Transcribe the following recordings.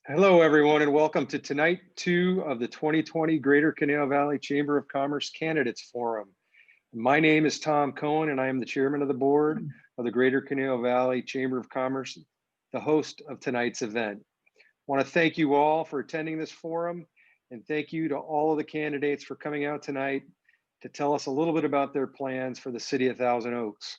Hello, everyone, and welcome to tonight 2 of the 2020 Greater Conejo Valley Chamber of Commerce Candidates Forum. My name is Tom Cohen, and I am the chairman of the board of the Greater Conejo Valley Chamber of Commerce, the host of tonight's event. I want to thank you all for attending this forum, and thank you to all of the candidates for coming out tonight to tell us a little bit about their plans for the city of Thousand Oaks.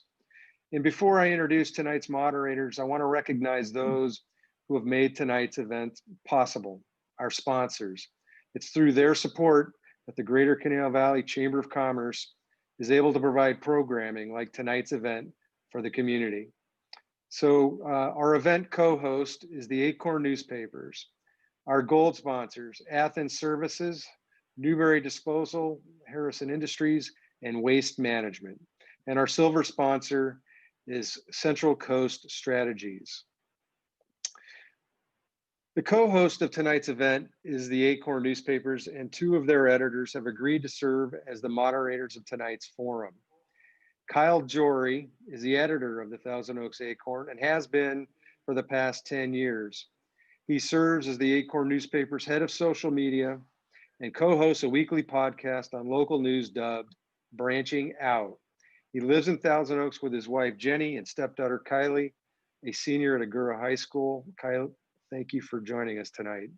And before I introduce tonight's moderators, I want to recognize those who have made tonight's event possible, our sponsors. It's through their support that the Greater Conejo Valley Chamber of Commerce is able to provide programming like tonight's event for the community. So our event co-host is the Acorn Newspapers. Our gold sponsors, Athens Services, Newberry Disposal, Harrison Industries, and Waste Management. And our silver sponsor is Central Coast Strategies. The co-host of tonight's event is the Acorn Newspapers, and 2 of their editors have agreed to serve as the moderators of tonight's forum. Kyle Jorrey is the editor of the Thousand Oaks Acorn and has been for the past 10 years. He serves as the Acorn Newspapers head of social media and co-hosts a weekly podcast on local news dubbed Branching Out. He lives in Thousand Oaks with his wife, Jenny, and stepdaughter, Kylie, a senior at Agoura High School. Kylie, thank you for joining us tonight.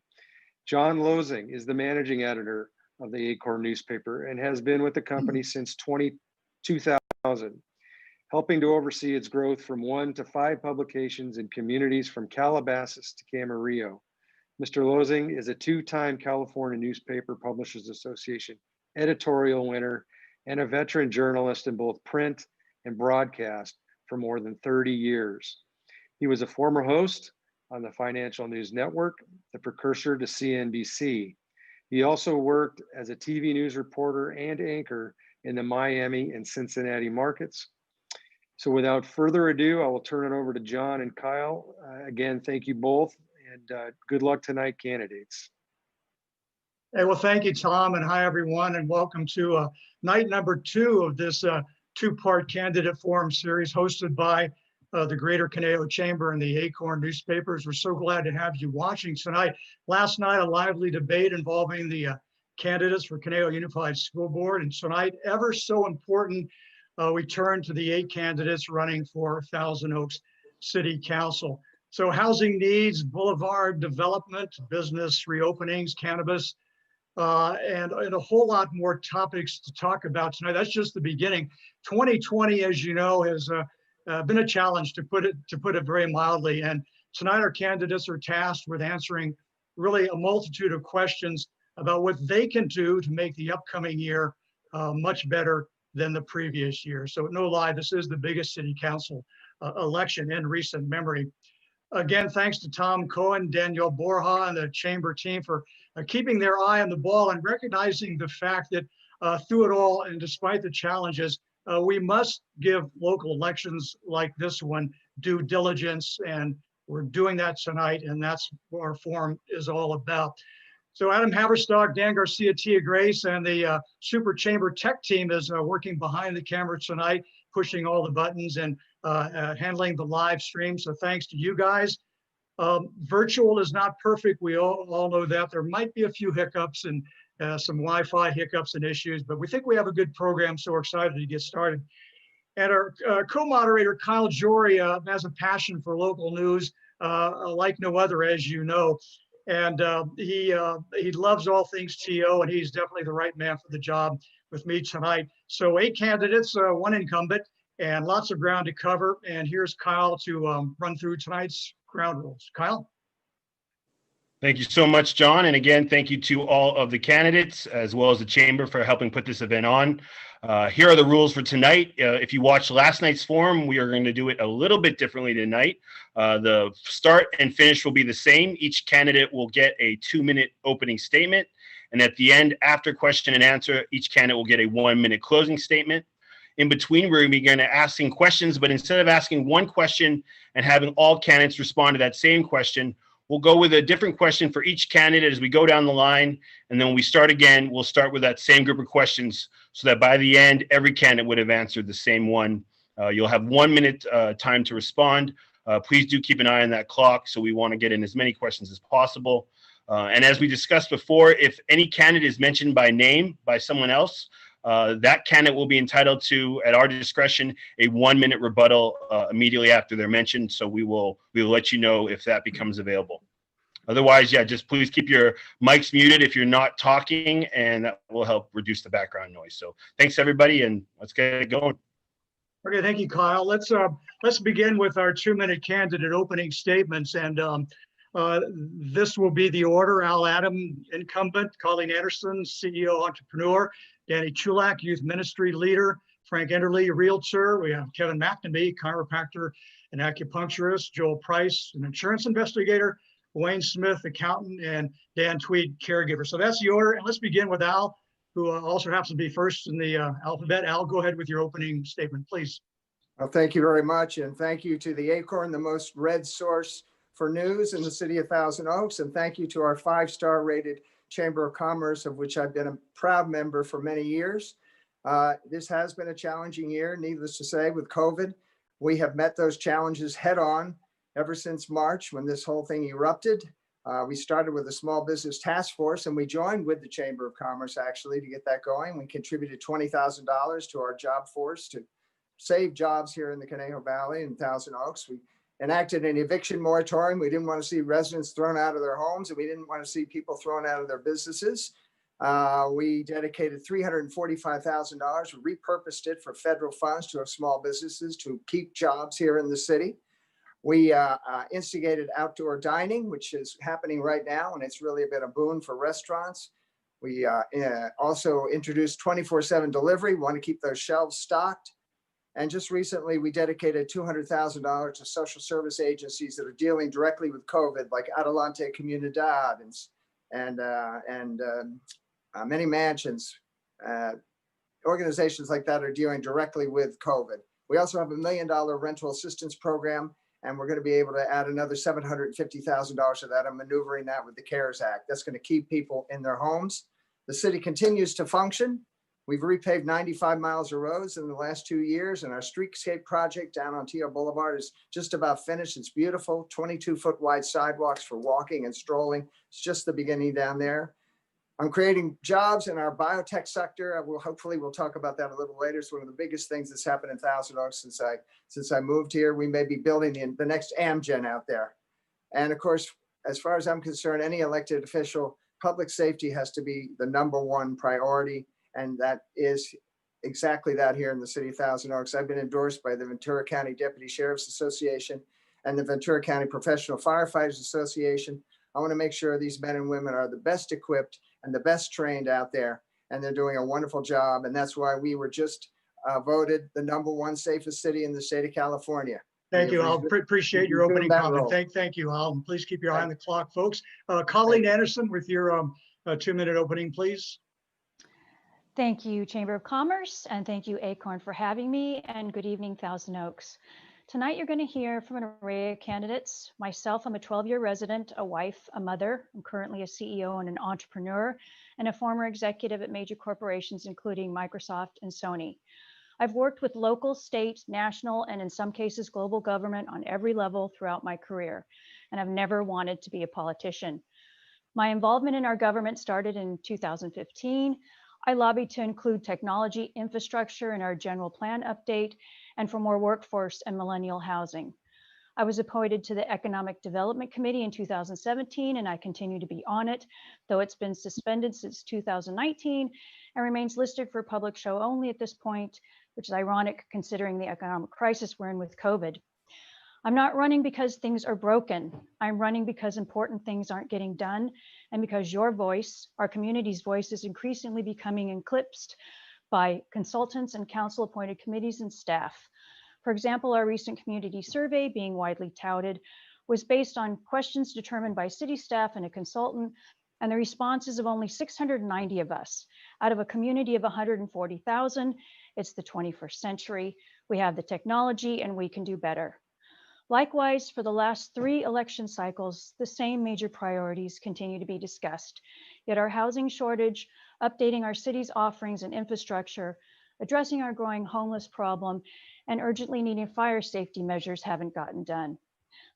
John Loesing is the managing editor of the Acorn newspaper and has been with the company since 2000, helping to oversee its growth from 1 to 5 publications in communities from Calabasas to Camarillo. Mr. Loesing is a 2-time California Newspaper Publishers Association editorial winner and a veteran journalist in both print and broadcast for more than 30 years. He was a former host on the Financial News Network, the precursor to CNBC. He also worked as a TV news reporter and anchor in the Miami and Cincinnati markets. So without further ado, I will turn it over to John and Kyle. Again, thank you both, and good luck tonight, candidates. Hey, well, thank you, Tom, and hi, everyone, and welcome to night number 2 of this 2-part candidate forum series hosted by the Greater Conejo Chamber and the Acorn Newspapers. We're so glad to have you watching tonight. Last night, a lively debate involving the candidates for Conejo Unified School Board, and tonight, ever so important, we turn to the 8 candidates running for Thousand Oaks City Council. So housing needs, boulevard development, business reopenings, cannabis, and a whole lot more topics to talk about tonight. That's just the beginning. 2020, as you know, has been a challenge, to put it very mildly. And tonight our candidates are tasked with answering really a multitude of questions about what they can do to make the upcoming year much better than the previous year. So no lie, this is the biggest city council election in recent memory. Again, thanks to Tom Cohen, Danielle Borja, and the chamber team for keeping their eye on the ball and recognizing the fact that through it all, and despite the challenges, we must give local elections like this one due diligence, and we're doing that tonight, and that's what our forum is all about. So Adam Haverstock, Dan Garcia, Tia Grace, and the Super Chamber Tech team is working behind the camera tonight, pushing all the buttons and handling the live stream. So thanks to you guys. Virtual is not perfect. We all know that. There might be a few hiccups and some Wi-Fi hiccups and issues, but we think we have a good program, so we're excited to get started. And our co-moderator, Kyle Jorrey, has a passion for local news like no other, as you know. And he loves all things TO, and he's definitely the right man for the job with me tonight. So 8 candidates, 1 incumbent, and lots of ground to cover. And here's Kyle to run through tonight's ground rules. Kyle? Thank you so much, John. And again, thank you to all of the candidates as well as the chamber for helping put this event on. Here are the rules for tonight. If you watched last night's forum, we are going to do it a little bit differently tonight. The start and finish will be the same. Each candidate will get a 2-minute opening statement. And at the end, after question and answer, each candidate will get a 1-minute closing statement. In between, we're going to asking questions, but instead of asking one question and having all candidates respond to that same question, we'll go with a different question for each candidate as we go down the line. And then when we start again, we'll start with that same group of questions so that by the end, every candidate would have answered the same one. You'll have 1 minute time to respond. Please do keep an eye on that clock. So we want to get in as many questions as possible. And as we discussed before, if any candidate is mentioned by name by someone else, that candidate will be entitled to, at our discretion, a 1-minute rebuttal immediately after they're mentioned. So we will let you know if that becomes available. Otherwise, yeah, just please keep your mics muted if you're not talking, and that will help reduce the background noise. So thanks, everybody, and let's get it going. Okay, thank you, Kyle. Let's begin with our 2-minute candidate opening statements, and this will be the order. Al Adam, incumbent; Colleen Anderson, CEO, entrepreneur; Danny Chulak, youth ministry leader; Frank Enderle, realtor; we have Kevin McNamee, chiropractor and acupuncturist; Joel Price, an insurance investigator; Wayne Smith, accountant; and Dan Tweed, caregiver. So that's the order. And let's begin with Al, who also happens to be first in the alphabet. Al, go ahead with your opening statement, please. Well, thank you very much. And thank you to the Acorn, the most read source for news in the city of Thousand Oaks. And thank you to our 5-star rated Chamber of Commerce, of which I've been a proud member for many years. This has been a challenging year, needless to say, with COVID. We have met those challenges head on ever since March, when this whole thing erupted. We started with a small business task force, and we joined with the Chamber of Commerce actually to get that going. We contributed $20,000 to our job force to save jobs here in the Conejo Valley and Thousand Oaks. We enacted an eviction moratorium. We didn't want to see residents thrown out of their homes, and we didn't want to see people thrown out of their businesses. We dedicated $345,000. We repurposed it for federal funds to our small businesses to keep jobs here in the city. We instigated outdoor dining, which is happening right now, and it's really been a boon for restaurants. We also introduced 24/7 delivery. We want to keep those shelves stocked. And just recently, we dedicated $200,000 to social service agencies that are dealing directly with COVID, like Adelante Comunidad and many mansions. Organizations like that are dealing directly with COVID. We also have $1 million rental assistance program, and we're going to be able to add another $750,000 to that. I'm maneuvering that with the CARES Act. That's going to keep people in their homes. The city continues to function. We've repaved 95 miles of roads in the last 2 years, and our streetscape project down on Teal Boulevard is just about finished. It's beautiful, 22-foot wide sidewalks for walking and strolling. It's just the beginning down there. I'm creating jobs in our biotech sector. We'll talk about that a little later. It's one of the biggest things that's happened in Thousand Oaks since I moved here. We may be building the next Amgen out there. And of course, as far as I'm concerned, any elected official, public safety has to be the #1 priority. And that is exactly that here in the city of Thousand Oaks. I've been endorsed by the Ventura County Deputy Sheriff's Association and the Ventura County Professional Firefighters Association. I want to make sure these men and women are the best equipped and the best trained out there, and they're doing a wonderful job. And that's why we were just voted the #1 safest city in the state of California. Thank you, Al. Appreciate your opening comment. Thank you, Al. And please keep your eye on the clock, folks. Colleen Anderson, with your 2-minute opening, please. Thank you, Chamber of Commerce, and thank you, Acorn, for having me, and good evening, Thousand Oaks. Tonight, you're going to hear from an array of candidates. Myself, I'm a 12-year resident, a wife, a mother. I'm currently a CEO and an entrepreneur, and a former executive at major corporations, including Microsoft and Sony. I've worked with local, state, national, and in some cases, global government on every level throughout my career, and I've never wanted to be a politician. My involvement in our government started in 2015. I lobbied to include technology infrastructure in our general plan update and for more workforce and millennial housing. I was appointed to the Economic Development Committee in 2017, and I continue to be on it, though it's been suspended since 2019 and remains listed for public show only at this point, which is ironic considering the economic crisis we're in with COVID. I'm not running because things are broken. I'm running because important things aren't getting done, and because your voice, our community's voice, is increasingly becoming eclipsed by consultants and council-appointed committees and staff. For example, our recent community survey, being widely touted, was based on questions determined by city staff and a consultant, and the responses of only 690 of us. Out of a community of 140,000, it's the 21st century. We have the technology, and we can do better. Likewise, for the last 3 election cycles, the same major priorities continue to be discussed. Yet our housing shortage, updating our city's offerings and infrastructure, addressing our growing homeless problem, and urgently needing fire safety measures haven't gotten done.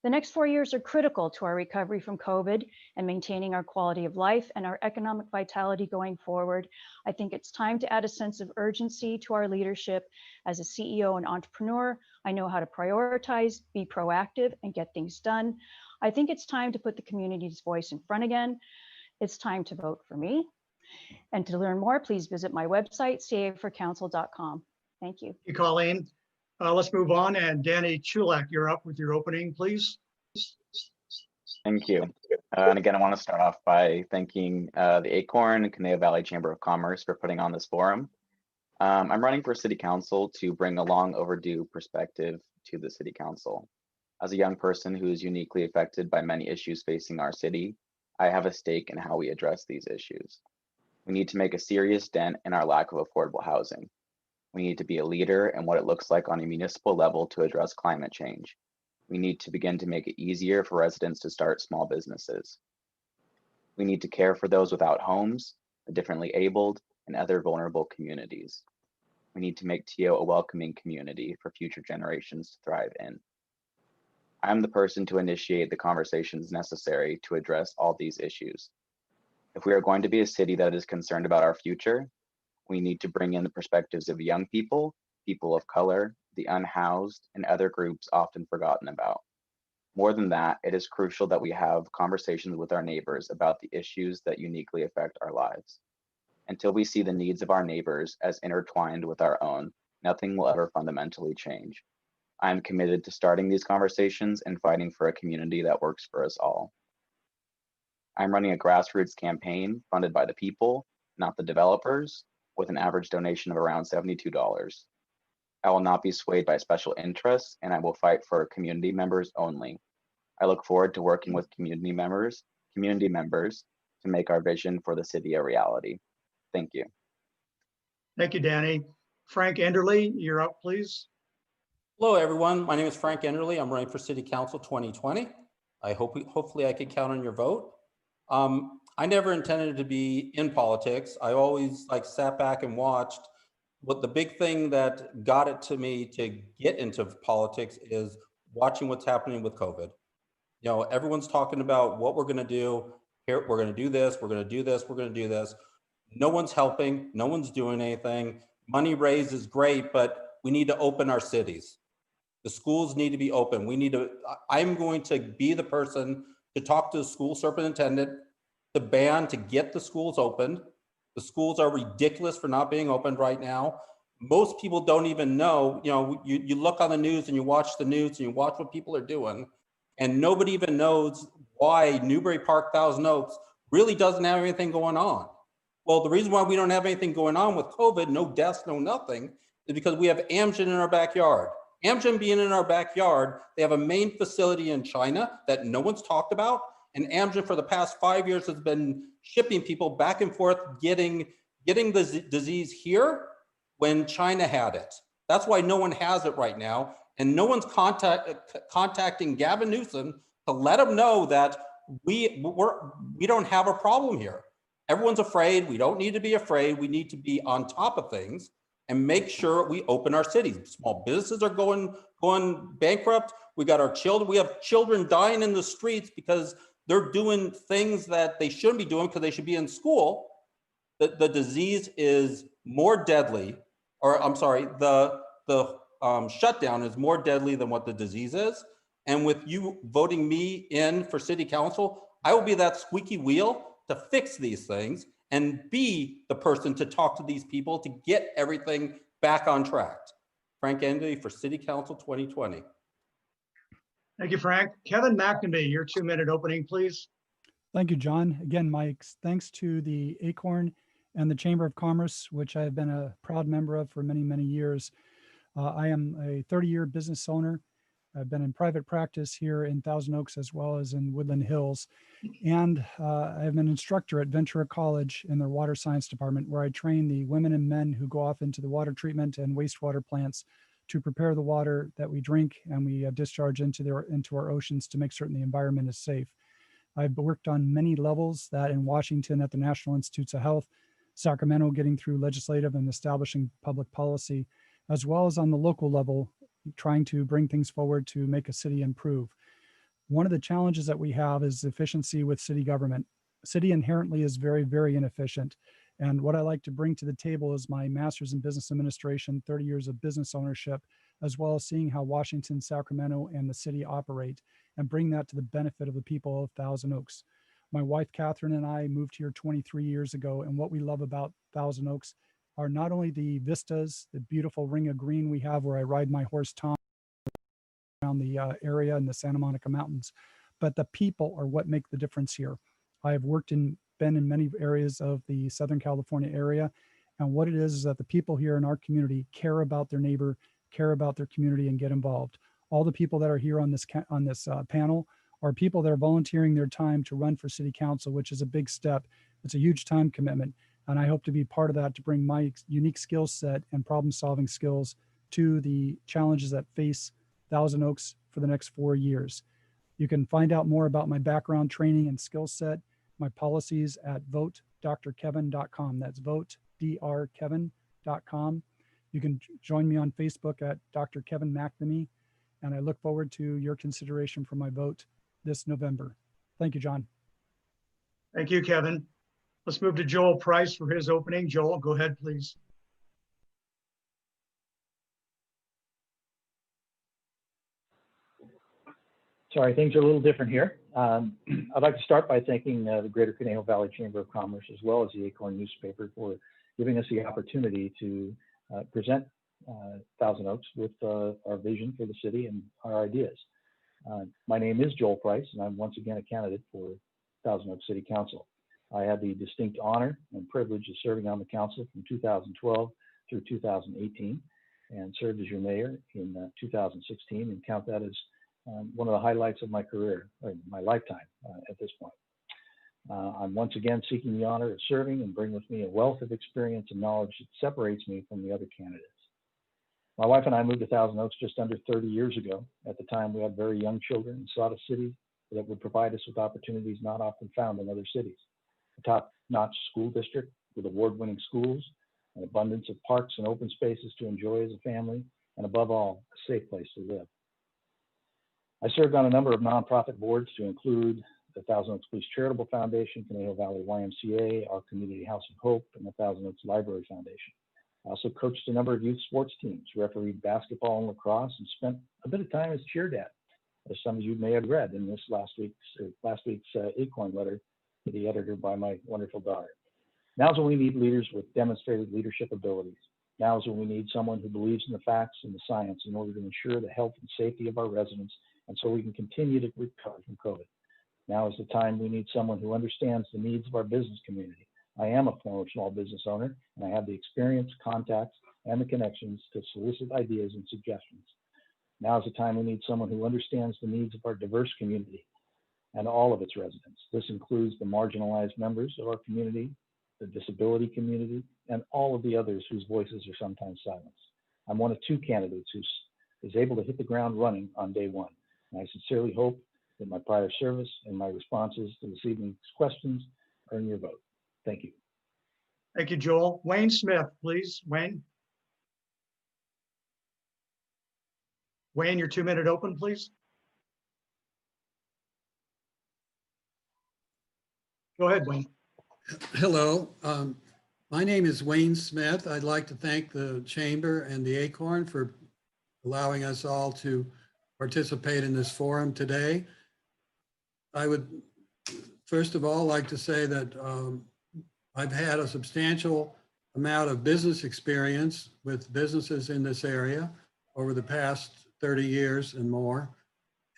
The next 4 years are critical to our recovery from COVID and maintaining our quality of life and our economic vitality going forward. I think it's time to add a sense of urgency to our leadership. As a CEO and entrepreneur, I know how to prioritize, be proactive, and get things done. I think it's time to put the community's voice in front again. It's time to vote for me. And to learn more, please visit my website, caforcouncil.com. Thank you. Thank you, Colleen. Let's move on. And Danny Chulak, you're up with your opening, please. Thank you. And again, I want to start off by thanking the Acorn and Conejo Valley Chamber of Commerce for putting on this forum. I'm running for City Council to bring a long overdue perspective to the City Council. As a young person who is uniquely affected by many issues facing our city, I have a stake in how we address these issues. We need to make a serious dent in our lack of affordable housing. We need to be a leader in what it looks like on a municipal level to address climate change. We need to begin to make it easier for residents to start small businesses. We need to care for those without homes, the differently abled, and other vulnerable communities. We need to make TO a welcoming community for future generations to thrive in. I'm the person to initiate the conversations necessary to address all these issues. If we are going to be a city that is concerned about our future, we need to bring in the perspectives of young people, people of color, the unhoused, and other groups often forgotten about. More than that, it is crucial that we have conversations with our neighbors about the issues that uniquely affect our lives. Until we see the needs of our neighbors as intertwined with our own, nothing will ever fundamentally change. I am committed to starting these conversations and fighting for a community that works for us all. I'm running a grassroots campaign funded by the people, not the developers, with an average donation of around $72. I will not be swayed by special interests, and I will fight for community members only. I look forward to working with community members to make our vision for the city a reality. Thank you. Thank you, Danny. Frank Enderly, you're up, please. Hello, everyone. My name is Frank Enderly. I'm running for City Council 2020. Hopefully I can count on your vote. I never intended to be in politics. I always sat back and watched. But the big thing that got it to me to get into politics is watching what's happening with COVID. You know, everyone's talking about what we're going to do. Here, we're going to do this. We're going to do this. We're going to do this. No one's helping. No one's doing anything. Money raised is great, but we need to open our cities. The schools need to be open. I'm going to be the person to talk to the school superintendent, to get the schools opened. The schools are ridiculous for not being opened right now. Most people don't even know, you look on the news and you watch the news and you watch what people are doing, and nobody even knows why Newbury Park, Thousand Oaks really doesn't have anything going on. Well, the reason why we don't have anything going on with COVID, no deaths, no nothing, is because we have Amgen in our backyard. Amgen being in our backyard, they have a main facility in China that no one's talked about. And Amgen for the past 5 years has been shipping people back and forth, getting the disease here when China had it. That's why no one has it right now. And no one's contacting Gavin Newsom to let him know that we don't have a problem here. Everyone's afraid. We don't need to be afraid. We need to be on top of things and make sure we open our cities. Small businesses are going bankrupt. We got our children. We have children dying in the streets because they're doing things that they shouldn't be doing because they should be in school. The disease is more deadly, or I'm sorry, the shutdown is more deadly than what the disease is. And with you voting me in for City Council, I will be that squeaky wheel to fix these things and be the person to talk to these people to get everything back on track. Frank Enderly for City Council 2020. Thank you, Frank. Kevin McNamee, your 2-minute opening, please. Thank you, John. Again, my thanks to the Acorn and the Chamber of Commerce, which I've been a proud member of for many, many years. I am a 30-year business owner. I've been in private practice here in Thousand Oaks as well as in Woodland Hills. And I'm an instructor at Ventura College in their water science department, where I train the women and men who go off into the water treatment and wastewater plants to prepare the water that we drink and we discharge into our oceans to make certain the environment is safe. I've worked on many levels, that in Washington at the National Institutes of Health, Sacramento getting through legislative and establishing public policy, as well as on the local level, trying to bring things forward to make a city improve. One of the challenges that we have is efficiency with city government. City inherently is very, very inefficient. And what I like to bring to the table is my master's in business administration, 30 years of business ownership, as well as seeing how Washington, Sacramento, and the city operate, and bring that to the benefit of the people of Thousand Oaks. My wife, Catherine, and I moved here 23 years ago. And what we love about Thousand Oaks are not only the vistas, the beautiful ring of green we have where I ride my horse Tom around the area in the Santa Monica Mountains, but the people are what make the difference here. I have been in many areas of the Southern California area. And what it is that the people here in our community care about their neighbor, care about their community, and get involved. All the people that are here on this panel are people that are volunteering their time to run for city council, which is a big step. It's a huge time commitment. And I hope to be part of that to bring my unique skill set and problem solving skills to the challenges that face Thousand Oaks for the next 4 years. You can find out more about my background, training, and skill set, my policies at votedrkevin.com. That's votedrkevin.com. You can join me on Facebook at Dr. Kevin McNamee, and I look forward to your consideration for my vote this November. Thank you, John. Thank you, Kevin. Let's move to Joel Price for his opening. Joel, go ahead, please. Sorry, things are a little different here. I'd like to start by thanking the Greater Conejo Valley Chamber of Commerce, as well as the Acorn Newspaper, for giving us the opportunity to present Thousand Oaks with our vision for the city and our ideas. My name is Joel Price, and I'm once again a candidate for Thousand Oaks City Council. I had the distinct honor and privilege of serving on the council from 2012 through 2018, and served as your mayor in 2016, and count that as one of the highlights of my career, or my lifetime at this point. I'm once again seeking the honor of serving and bring with me a wealth of experience and knowledge that separates me from the other candidates. My wife and I moved to Thousand Oaks just under 30 years ago. At the time, we had very young children and sought a city that would provide us with opportunities not often found in other cities. A top-notch school district with award-winning schools, an abundance of parks and open spaces to enjoy as a family, and above all, a safe place to live. I served on a number of nonprofit boards to include the Thousand Oaks Police Charitable Foundation, Conejo Valley YMCA, our Community House of Hope, and the Thousand Oaks Library Foundation. I also coached a number of youth sports teams, refereed basketball and lacrosse, and spent a bit of time as cheer dad, as some of you may have read in this last week's Acorn letter to the editor by my wonderful daughter. Now's when we need leaders with demonstrated leadership abilities. Now's when we need someone who believes in the facts and the science in order to ensure the health and safety of our residents, and so we can continue to recover from COVID. Now is the time we need someone who understands the needs of our business community. I am a former small business owner, and I have the experience, contacts, and the connections to solicit ideas and suggestions. Now is the time we need someone who understands the needs of our diverse community and all of its residents. This includes the marginalized members of our community, the disability community, and all of the others whose voices are sometimes silenced. I'm one of two candidates who is able to hit the ground running on day one. And I sincerely hope that my prior service and my responses to this evening's questions earn your vote. Thank you. Thank you, Joel. Wayne Smith, please. Wayne. Wayne, your 2-minute open, please. Go ahead, Wayne. Hello, my name is Wayne Smith. I'd like to thank the Chamber and the Acorn for allowing us all to participate in this forum today. I would first of all like to say that I've had a substantial amount of business experience with businesses in this area over the past 30 years and more.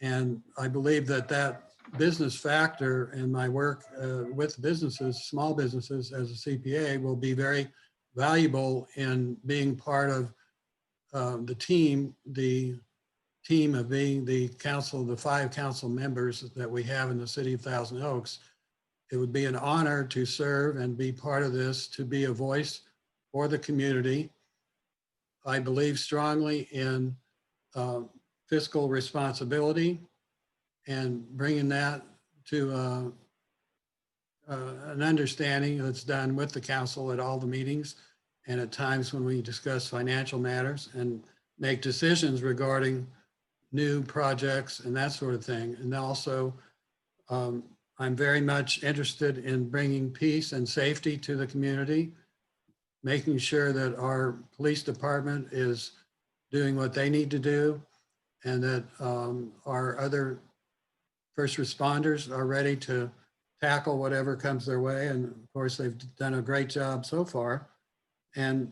And I believe that that business factor in my work with businesses, small businesses as a CPA, will be very valuable in being part of the team of being the council, the 5 council members that we have in the city of Thousand Oaks. It would be an honor to serve and be part of this, to be a voice for the community. I believe strongly in fiscal responsibility and bringing that to an understanding that's done with the council at all the meetings and at times when we discuss financial matters and make decisions regarding new projects and that sort of thing. And also, I'm very much interested in bringing peace and safety to the community, making sure that our police department is doing what they need to do, and that our other first responders are ready to tackle whatever comes their way. And of course, they've done a great job so far. And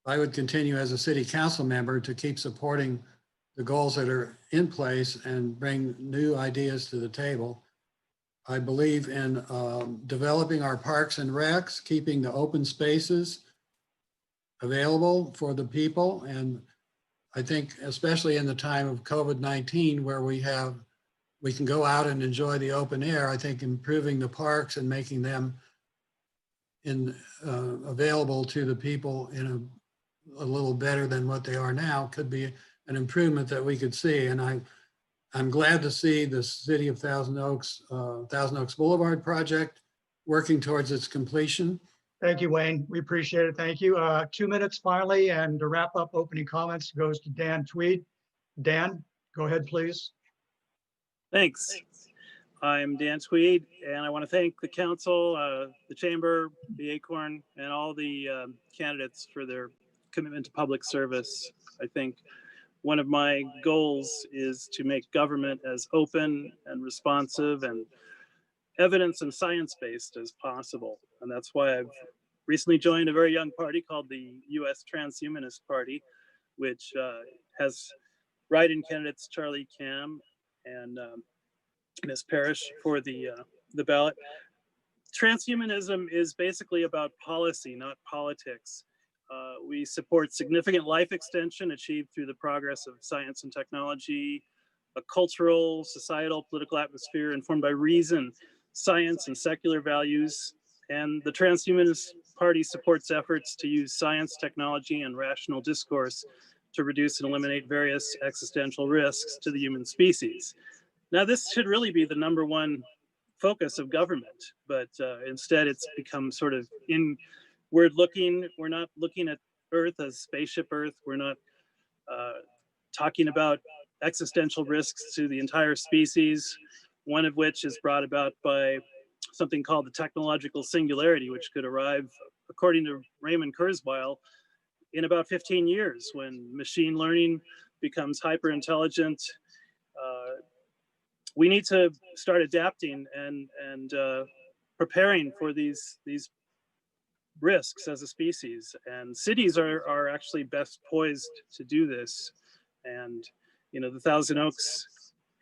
I would continue as a city council member to keep supporting the goals that are in place and bring new ideas to the table. I believe in developing our parks and recs, keeping the open spaces available for the people. And I think especially in the time of COVID-19, where we can go out and enjoy the open air, I think improving the parks and making them available to the people in a little better than what they are now could be an improvement that we could see. And I'm glad to see the city of Thousand Oaks Boulevard project working towards its completion. Thank you, Wayne. We appreciate it. Thank you. 2 minutes finally, and to wrap up opening comments goes to Dan Tweed. Dan, go ahead, please. Thanks. I'm Dan Tweed, and I want to thank the council, the chamber, the Acorn, and all the candidates for their commitment to public service. I think one of my goals is to make government as open and responsive and evidence and science-based as possible. And that's why I've recently joined a very young party called the U.S. Transhumanist Party, which has write-in candidates Charlie Cam and Ms. Parrish for the ballot. Transhumanism is basically about policy, not politics. We support significant life extension achieved through the progress of science and technology, a cultural, societal, political atmosphere informed by reason, science, and secular values. And the Transhumanist Party supports efforts to use science, technology, and rational discourse to reduce and eliminate various existential risks to the human species. Now, this should really be the #1 focus of government, but instead it's become sort of we're not looking at Earth as spaceship Earth. We're not talking about existential risks to the entire species, one of which is brought about by something called the technological singularity, which could arrive, according to Raymond Kurzweil, in about 15 years when machine learning becomes hyper intelligent. We need to start adapting and preparing for these risks as a species, and cities are actually best poised to do this. And the Thousand Oaks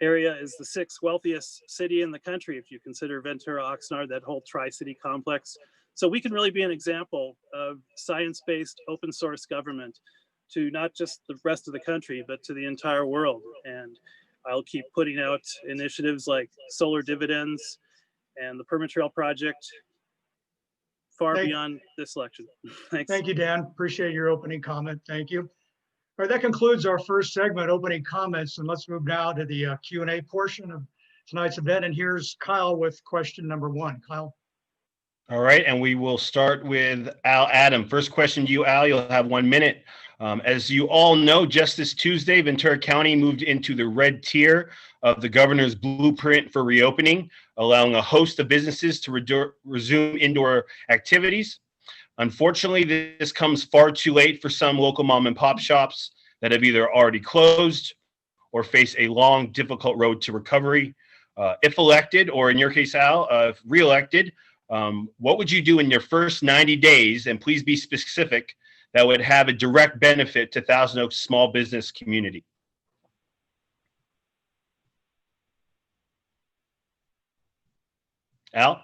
area is the 6th wealthiest city in the country if you consider Ventura, Oxnard, that whole tri-city complex. So we can really be an example of science-based open source government to not just the rest of the country, but to the entire world. And I'll keep putting out initiatives like solar dividends and the Permatrail project far beyond this election. Thanks. Thank you, Dan. Appreciate your opening comment. Thank you. All right, that concludes our first segment, opening comments, and let's move now to the Q&A portion of tonight's event. And here's Kyle with question number 1. Kyle. All right, and we will start with Al Adam. First question to you, Al. You'll have 1 minute. As you all know, just this Tuesday, Ventura County moved into the red tier of the governor's blueprint for reopening, allowing a host of businesses to resume indoor activities. Unfortunately, this comes far too late for some local mom and pop shops that have either already closed or face a long, difficult road to recovery. If elected, or in your case, Al, if re-elected, what would you do in your first 90 days, and please be specific, that would have a direct benefit to Thousand Oaks small business community? Al?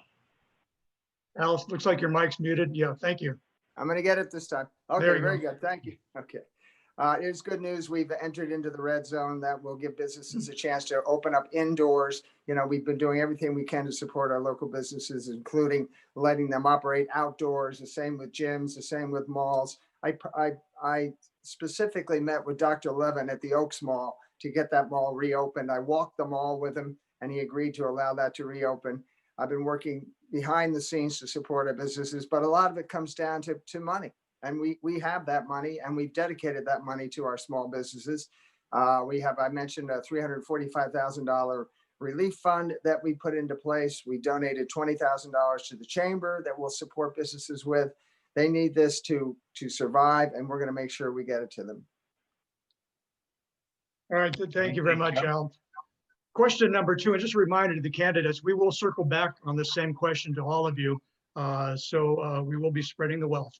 Al, looks like your mic's muted. Yeah, thank you. I'm going to get it this time. Okay, There you very go. good. Thank you. Okay. It's good news. We've entered into the red zone that will give businesses a chance to open up indoors. We've been doing everything we can to support our local businesses, including letting them operate outdoors, the same with gyms, the same with malls. I specifically met with Dr. Levin at the Oaks Mall to get that mall reopened. I walked the mall with him and he agreed to allow that to reopen. I've been working behind the scenes to support our businesses, but a lot of it comes down to money. And we have that money, and we've dedicated that money to our small businesses. We have, I mentioned, a $345,000 relief fund that we put into place. We donated $20,000 to the chamber that will support businesses with. They need this to survive, and we're going to make sure we get it to them. All right, thank you very much, Al. Question number 2, and just a reminder to the candidates, we will circle back on the same question to all of you. So we will be spreading the wealth.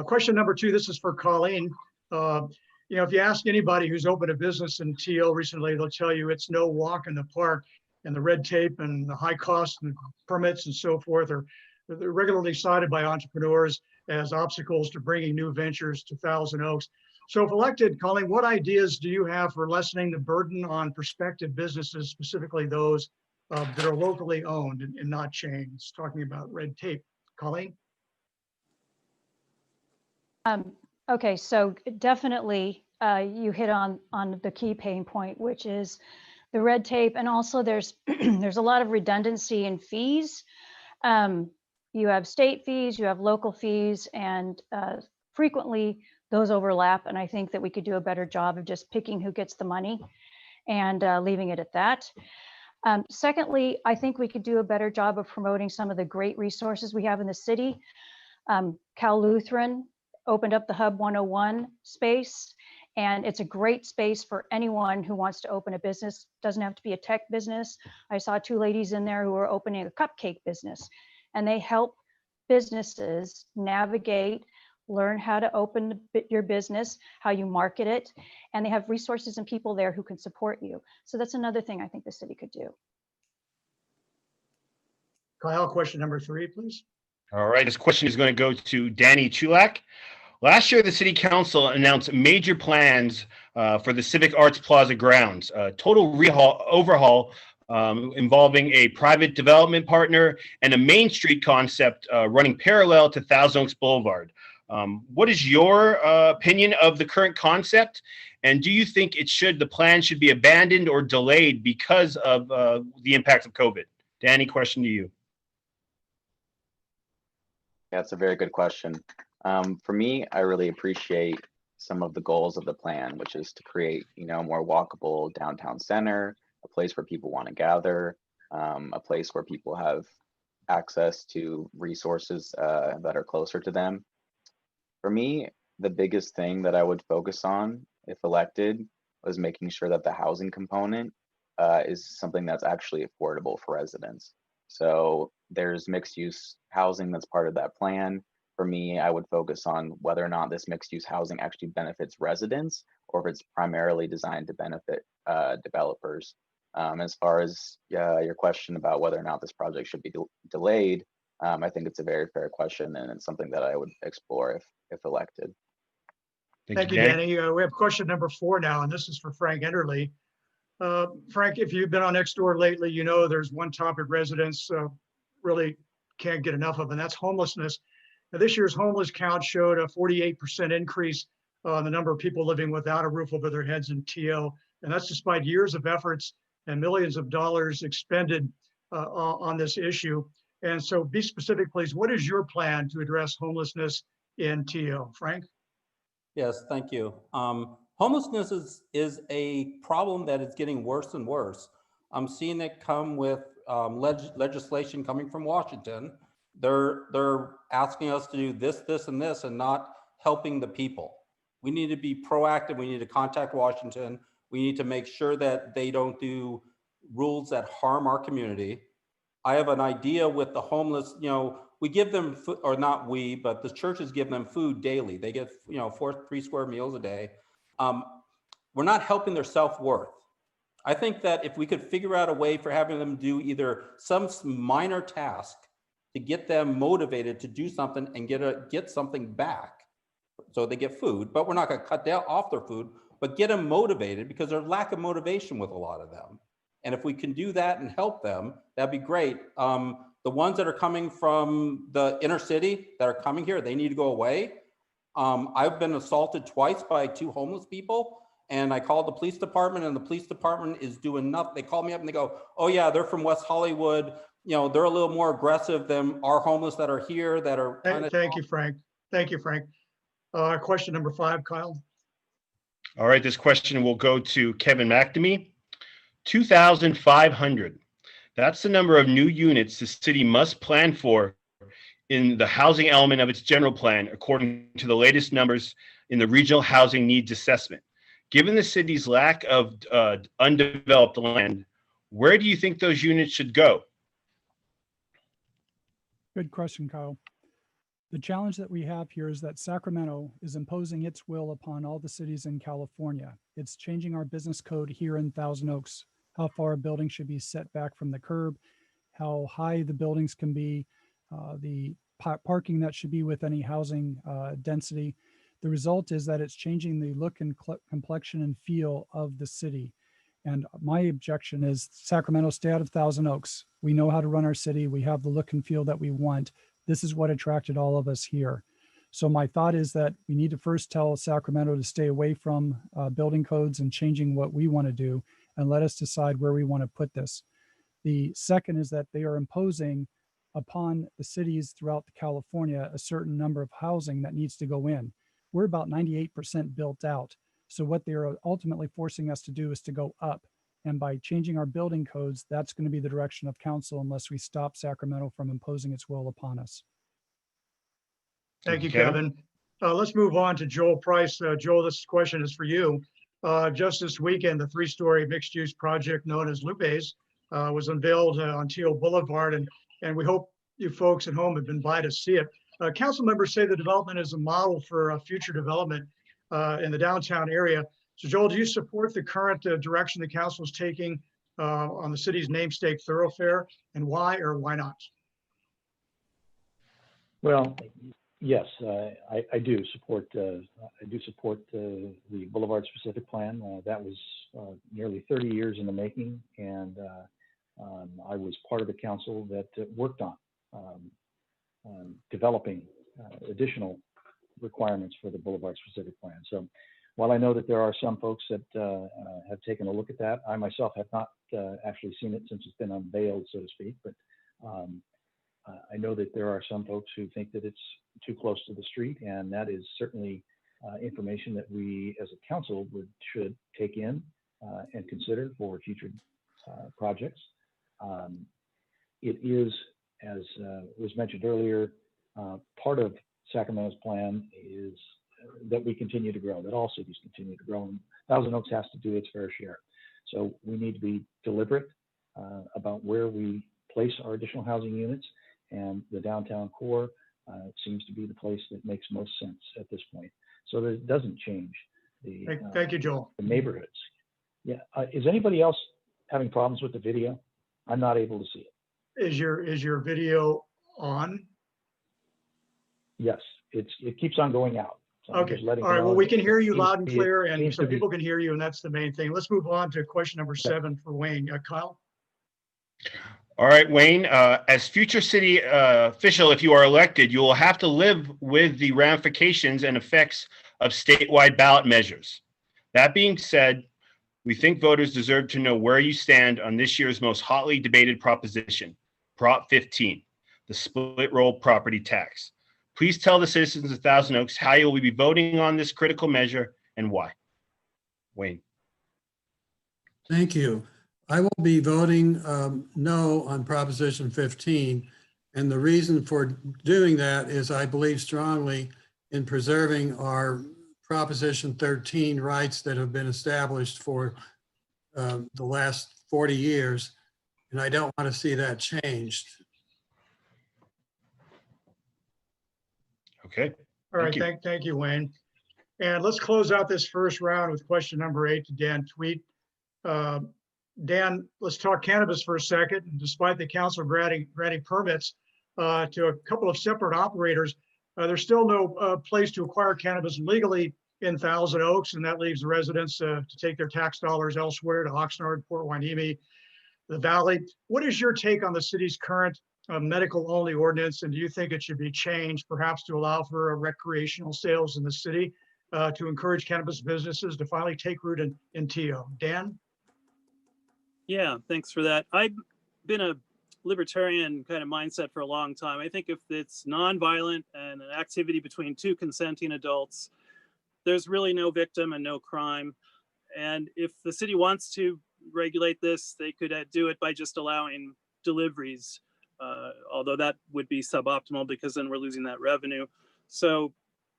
Question number 2, this is for Colleen. You know, if you ask anybody who's opened a business in TL recently, they'll tell you it's no walk in the park, and the red tape and the high costs and permits and so forth are they're regularly cited by entrepreneurs as obstacles to bringing new ventures to Thousand Oaks. So if elected, Colleen, what ideas do you have for lessening the burden on prospective businesses, specifically those that are locally owned and not chains? Talking about red tape. Colleen? Okay, so definitely you hit on the key pain point, which is the red tape. And also there's there's a lot of redundancy in fees. You have state fees, you have local fees, and frequently those overlap. And I think that we could do a better job of just picking who gets the money and leaving it at that. Secondly, I think we could do a better job of promoting some of the great resources we have in the city. Cal Lutheran opened up the Hub 101 space, and it's a great space for anyone who wants to open a business. Doesn't have to be a tech business. I saw 2 ladies in there who were opening a cupcake business, and they help businesses navigate, learn how to open your business, how you market it, and they have resources and people there who can support you. So that's another thing I think the city could do. Kyle, question number 3, please. All right, this question is going to go to Danny Chulak. Last year, the City Council announced major plans for the Civic Arts Plaza grounds, a total overhaul involving a private development partner and a Main Street concept running parallel to Thousand Oaks Boulevard. What is your opinion of the current concept? And do you think the plan should be abandoned or delayed because of the impacts of COVID? Danny, question to you. That's a very good question. For me, I really appreciate some of the goals of the plan, which is to create, a more walkable downtown center, a place where people want to gather, a place where people have access to resources that are closer to them. For me, the biggest thing that I would focus on, if elected, was making sure that the housing component is something that's actually affordable for residents. So there's mixed use housing that's part of that plan. For me, I would focus on whether or not this mixed use housing actually benefits residents or if it's primarily designed to benefit developers. As far as your question about whether or not this project should be delayed, I think it's a very fair question, and it's something that I would explore if elected. Thank you, Danny. We have question number 4 now, and this is for Frank Enderle. Frank, if you've been on Nextdoor lately, you know there's one topic residents really can't get enough of, and that's homelessness. Now, this year's homeless count showed a 48% increase on the number of people living without a roof over their heads in TL, and that's despite years of efforts and millions of dollars expended on this issue. And so be specific, please. What is your plan to address homelessness in TL? Frank? Yes, thank you. Homelessness is a problem that is getting worse and worse. I'm seeing it come with legislation coming from Washington. They're asking us to do this, this, and this, and not helping the people. We need to be proactive. We need to contact Washington. We need to make sure that they don't do rules that harm our community. I have an idea with the homeless, we give them food, or not we, but the churches give them food daily. They get, 3 square meals a day. We're not helping their self-worth. I think that if we could figure out a way for having them do either some minor task to get them motivated to do something and get something back, so they get food, but we're not going to cut down off their food, but get them motivated, because there's lack of motivation with a lot of them. And if we can do that and help them, that'd be great. The ones that are coming from the inner city that are coming here, they need to go away. I've been assaulted twice by 2 homeless people, and I called the police department, and the police department is doing nothing. They call me up and they go, oh yeah, they're from West Hollywood. They're a little more aggressive than our homeless that are here that are. Thank you, Frank. Thank you, Frank. Question number 5, Kyle. All right, this question will go to Kevin McNamee. 2,500. That's the number of new units the city must plan for in the housing element of its general plan, according to the latest numbers in the Regional Housing Needs Assessment. Given the city's lack of undeveloped land, where do you think those units should go? Good question, Kyle. The challenge that we have here is that Sacramento is imposing its will upon all the cities in California. It's changing our business code here in Thousand Oaks, how far a building should be set back from the curb, how high the buildings can be, the parking that should be with any housing density. The result is that it's changing the look and complexion and feel of the city. And my objection is Sacramento, stay out of Thousand Oaks. We know how to run our city. We have the look and feel that we want. This is what attracted all of us here. So my thought is that we need to first tell Sacramento to stay away from building codes and changing what we want to do, and let us decide where we want to put this. The second is that they are imposing upon the cities throughout California a certain number of housing that needs to go in. We're about 98% built out. So what they are ultimately forcing us to do is to go up. And by changing our building codes, that's going to be the direction of council unless we stop Sacramento from imposing its will upon us. Thank you, Kevin. Let's move on to Joel Price. Joel, this question is for you. Just this weekend, the 3-story mixed-use project known as Lupe's was unveiled on Teal Boulevard, and we hope you folks at home have been by to see it. Council members say the development is a model for future development in the downtown area. So Joel, do you support the current direction the council is taking on the city's namesake thoroughfare, and why or why not? Well, yes, I do support. The Boulevard specific plan. That was nearly 30 years in the making, and I was part of the council that worked on developing additional requirements for the Boulevard specific plan. So while I know that there are some folks that have taken a look at that, I myself have not actually seen it since it's been unveiled, so to speak, but I know that there are some folks who think that it's too close to the street, and that is certainly information that we as a council should take in and consider for future projects. It is, as was mentioned earlier, part of Sacramento's plan is that we continue to grow, that all cities continue to grow, and Thousand Oaks has to do its fair share. So we need to be deliberate about where we place our additional housing units, and the downtown core seems to be the place that makes most sense at this point. So that it doesn't change the Thank you, Joel. the neighborhoods. Yeah, is anybody else having problems with the video? I'm not able to see it. Is your video on? Yes, it keeps on going out. So I'm Okay, just all letting right, you know well, we that can hear it you seems loud to and be- clear, and seems so to be- people can hear you, and that's the main thing. Let's move on to question number 7 for Wayne. Kyle? All right, Wayne, as future city official, if you are elected, you will have to live with the ramifications and effects of statewide ballot measures. That being said, we think voters deserve to know where you stand on this year's most hotly debated proposition, Prop 15, the split roll property tax. Please tell the citizens of Thousand Oaks how you will be voting on this critical measure and why. Wayne. Thank you. I will be voting no on Proposition 15. And the reason for doing that is I believe strongly in preserving our Proposition 13 rights that have been established for the last 40 years. And I don't want to see that changed. Okay. All right, Thank you. thank you, Wayne. And let's close out this first round with question number 8 to Dan Tweet. Dan, let's talk cannabis for a second. Despite the council granting permits to a couple of separate operators, there's still no place to acquire cannabis legally in Thousand Oaks, and that leaves the residents to take their tax dollars elsewhere, to Oxnard, Port Hueneme, the Valley. What is your take on the city's current medical-only ordinance, and do you think it should be changed, perhaps to allow for recreational sales in the city, to encourage cannabis businesses to finally take root in TO? Dan? Yeah, thanks for that. I've been a libertarian kind of mindset for a long time. I think if it's nonviolent and an activity between two consenting adults, there's really no victim and no crime. And if the city wants to regulate this, they could do it by just allowing deliveries, although that would be suboptimal because then we're losing that revenue. So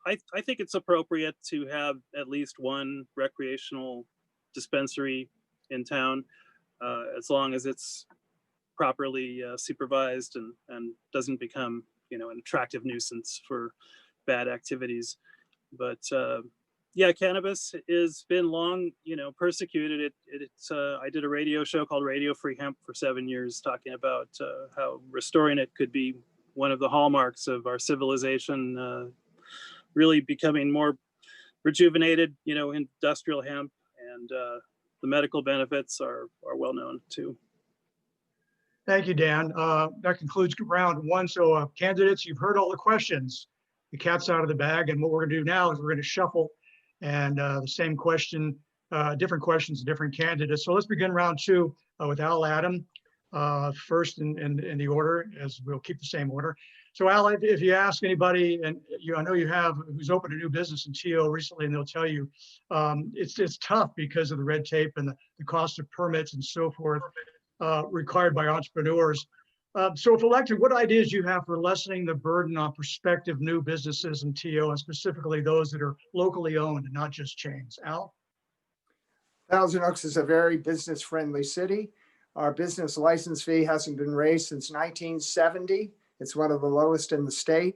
I think it's appropriate to have at least one recreational dispensary in town, as long as it's properly supervised and doesn't become, an attractive nuisance for bad activities. But yeah, cannabis has been long, persecuted. I did a radio show called Radio Free Hemp for 7 years, talking about how restoring it could be one of the hallmarks of our civilization, really becoming more rejuvenated, industrial hemp, and the medical benefits are well known too. Thank you, Dan. That concludes round one. So candidates, you've heard all the questions. The cat's out of the bag. And what we're gonna do now is we're gonna shuffle and the same question, different questions, different candidates. So let's begin round two with Al Adam, first in the order, as we'll keep the same order. So Al, if you ask anybody, and I know you have, who's opened a new business in TO recently, and they'll tell you it's tough because of the red tape and the cost of permits and so forth required by entrepreneurs. So if elected, what ideas do you have for lessening the burden on prospective new businesses in TO, and specifically those that are locally owned and not just chains? Al? Thousand Oaks is a very business-friendly city. Our business license fee hasn't been raised since 1970. It's one of the lowest in the state.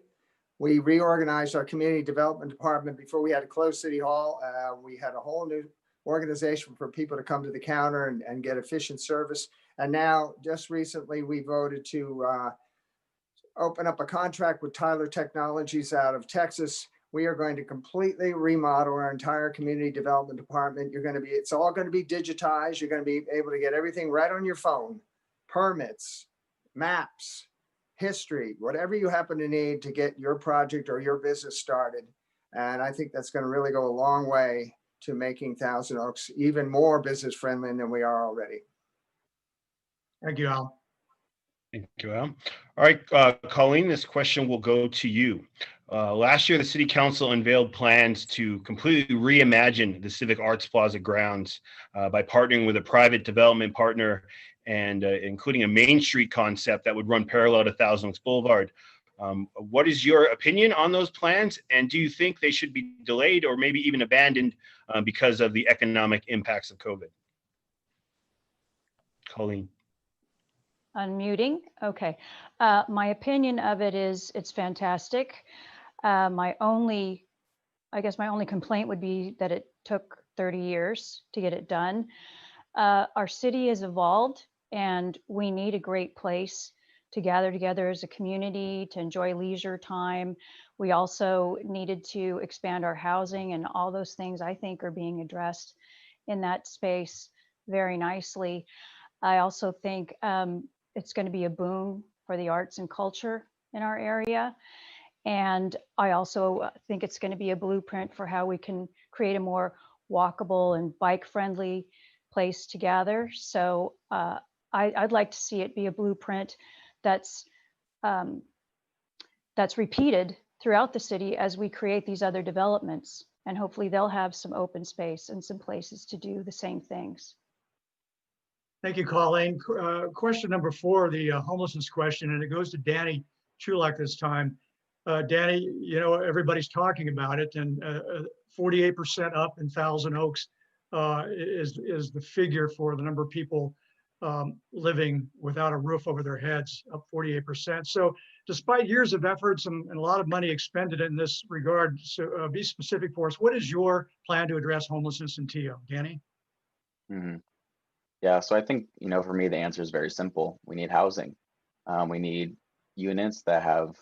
We reorganized our community development department before we had to close City Hall. We had a whole new organization for people to come to the counter and get efficient service. And now, just recently, we voted to open up a contract with Tyler Technologies out of Texas. We are going to completely remodel our entire community development department. It's all going to be digitized. You're going to be able to get everything right on your phone, permits, maps, history, whatever you happen to need to get your project or your business started. And I think that's going to really go a long way to making Thousand Oaks even more business friendly than we are already. Thank you, Al. Thank you, Al. All right, Colleen, this question will go to you. Last year, the City Council unveiled plans to completely reimagine the Civic Arts Plaza grounds by partnering with a private development partner and including a Main Street concept that would run parallel to Thousand Oaks Boulevard. What is your opinion on those plans? And do you think they should be delayed or maybe even abandoned because of the economic impacts of COVID? Colleen. Unmuting. Okay. My opinion of it is it's fantastic. My only complaint would be that it took 30 years to get it done. Our city has evolved and we need a great place to gather together as a community, to enjoy leisure time. We also needed to expand our housing, and all those things I think are being addressed in that space very nicely. I also think it's going to be a boom for the arts and culture in our area. And I also think it's going to be a blueprint for how we can create a more walkable and bike-friendly place to gather. So I'd like to see it be a blueprint that's repeated throughout the city as we create these other developments. And hopefully they'll have some open space and some places to do the same things. Thank you, Colleen. Question number 4, the homelessness question, and it goes to Danny Chulak this time. Danny, everybody's talking about it, and 48% up in Thousand Oaks is the figure for the number of people living without a roof over their heads, up 48%. So despite years of efforts and a lot of money expended in this regard, so be specific for us. What is your plan to address homelessness in TO, Danny? Mm-hmm. Yeah, so I think, for me, the answer is very simple. We need housing. We need units that have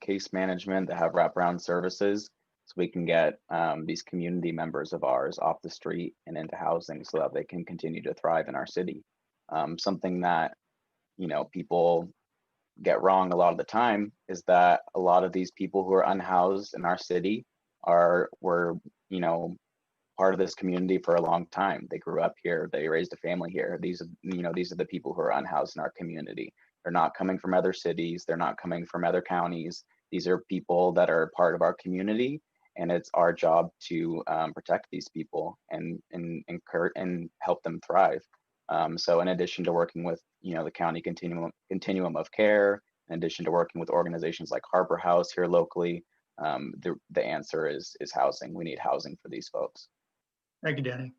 case management, that have wraparound services, so we can get these community members of ours off the street and into housing so that they can continue to thrive in our city. Something that, people get wrong a lot of the time is that a lot of these people who are unhoused in our city were part of this community for a long time. They grew up here, they raised a family here. These are the people who are unhoused in our community. They're not coming from other cities, they're not coming from other counties. These are people that are part of our community, and it's our job to protect these people and help them thrive. So in addition to working with, the county continuum of care, in addition to working with organizations like Harbor House here locally, the answer is housing. We need housing for these folks. Thank you, Danny.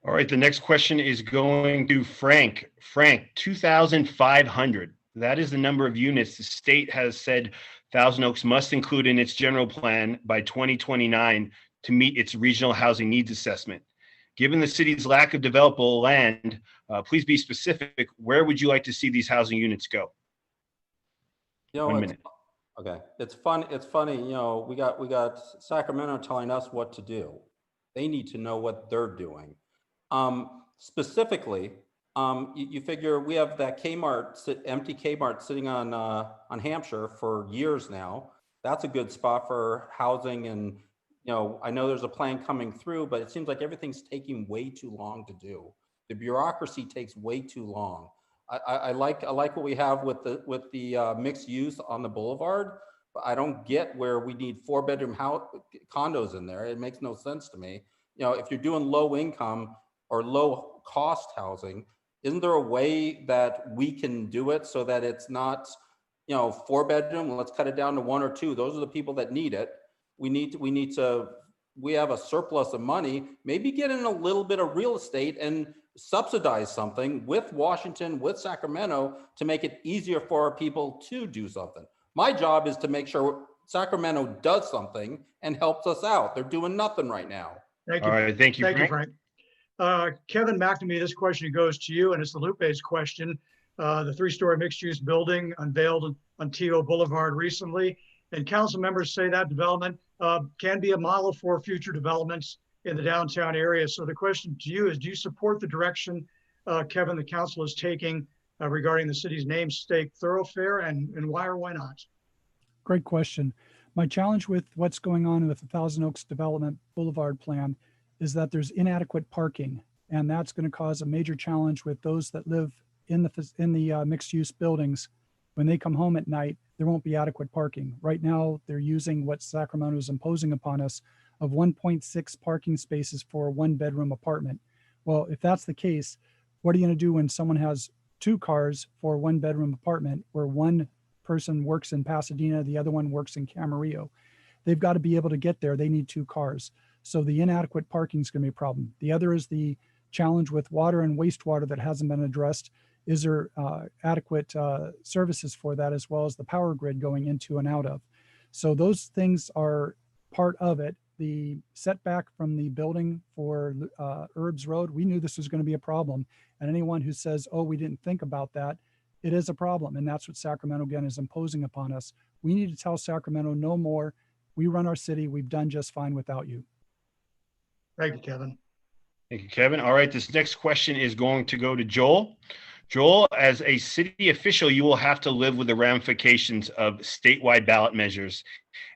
All right, the next question is going to Frank. Frank, 2,500. That is the number of units the state has said Thousand Oaks must include in its general plan by 2029 to meet its regional housing needs assessment. Given the city's lack of developable land, please be specific. Where would you like to see these housing units go? 1 minute. Okay, it's fun. It's funny. We got Sacramento telling us what to do. They need to know what they're doing. Specifically, you figure we have that empty Kmart sitting on Hampshire for years now. That's a good spot for housing, and I know there's a plan coming through, but it seems like everything's taking way too long to do. The bureaucracy takes way too long. I like what we have with the mixed use on the boulevard, but I don't get where we need 4-bedroom condos in there. It makes no sense to me. If you're doing low income or low cost housing, isn't there a way that we can do it so that it's not, 4-bedroom? Let's cut it down to 1 or 2. Those are the people that need it. We have a surplus of money, maybe get in a little bit of real estate and subsidize something with Washington, with Sacramento, to make it easier for our people to do something. My job is to make sure Sacramento does something and helps us out. They're doing nothing right now. Thank you. All right, thank you, Thank Frank. you, Frank. Kevin McNamee, this question goes to you, and it's the Lupe's question. The 3-story mixed-use building unveiled on T.O. Boulevard recently, and council members say that development can be a model for future developments in the downtown area. So the question to you is, do you support the direction, Kevin, the council is taking regarding the city's namesake thoroughfare, and why or why not? Great question. My challenge with what's going on with the Thousand Oaks Development Boulevard plan is that there's inadequate parking, and that's going to cause a major challenge with those that live in the mixed-use buildings. When they come home at night, there won't be adequate parking. Right now, they're using what Sacramento is imposing upon us of 1.6 parking spaces for a 1-bedroom apartment. Well, if that's the case, what are you going to do when someone has 2 cars for a 1-bedroom apartment where one person works in Pasadena, the other one works in Camarillo? They've got to be able to get there. They need 2 cars. So the inadequate parking is going to be a problem. The other is the challenge with water and wastewater that hasn't been addressed. Is there adequate services for that, as well as the power grid going into and out of? So those things are part of it. The setback from the building for Herbs Road, we knew this was going to be a problem. And anyone who says, oh, we didn't think about that, it is a problem. And that's what Sacramento, again, is imposing upon us. We need to tell Sacramento no more. We run our city. We've done just fine without you. Thank you, Kevin. Thank you, Kevin. All right, this next question is going to go to Joel. Joel, as a city official, you will have to live with the ramifications of statewide ballot measures.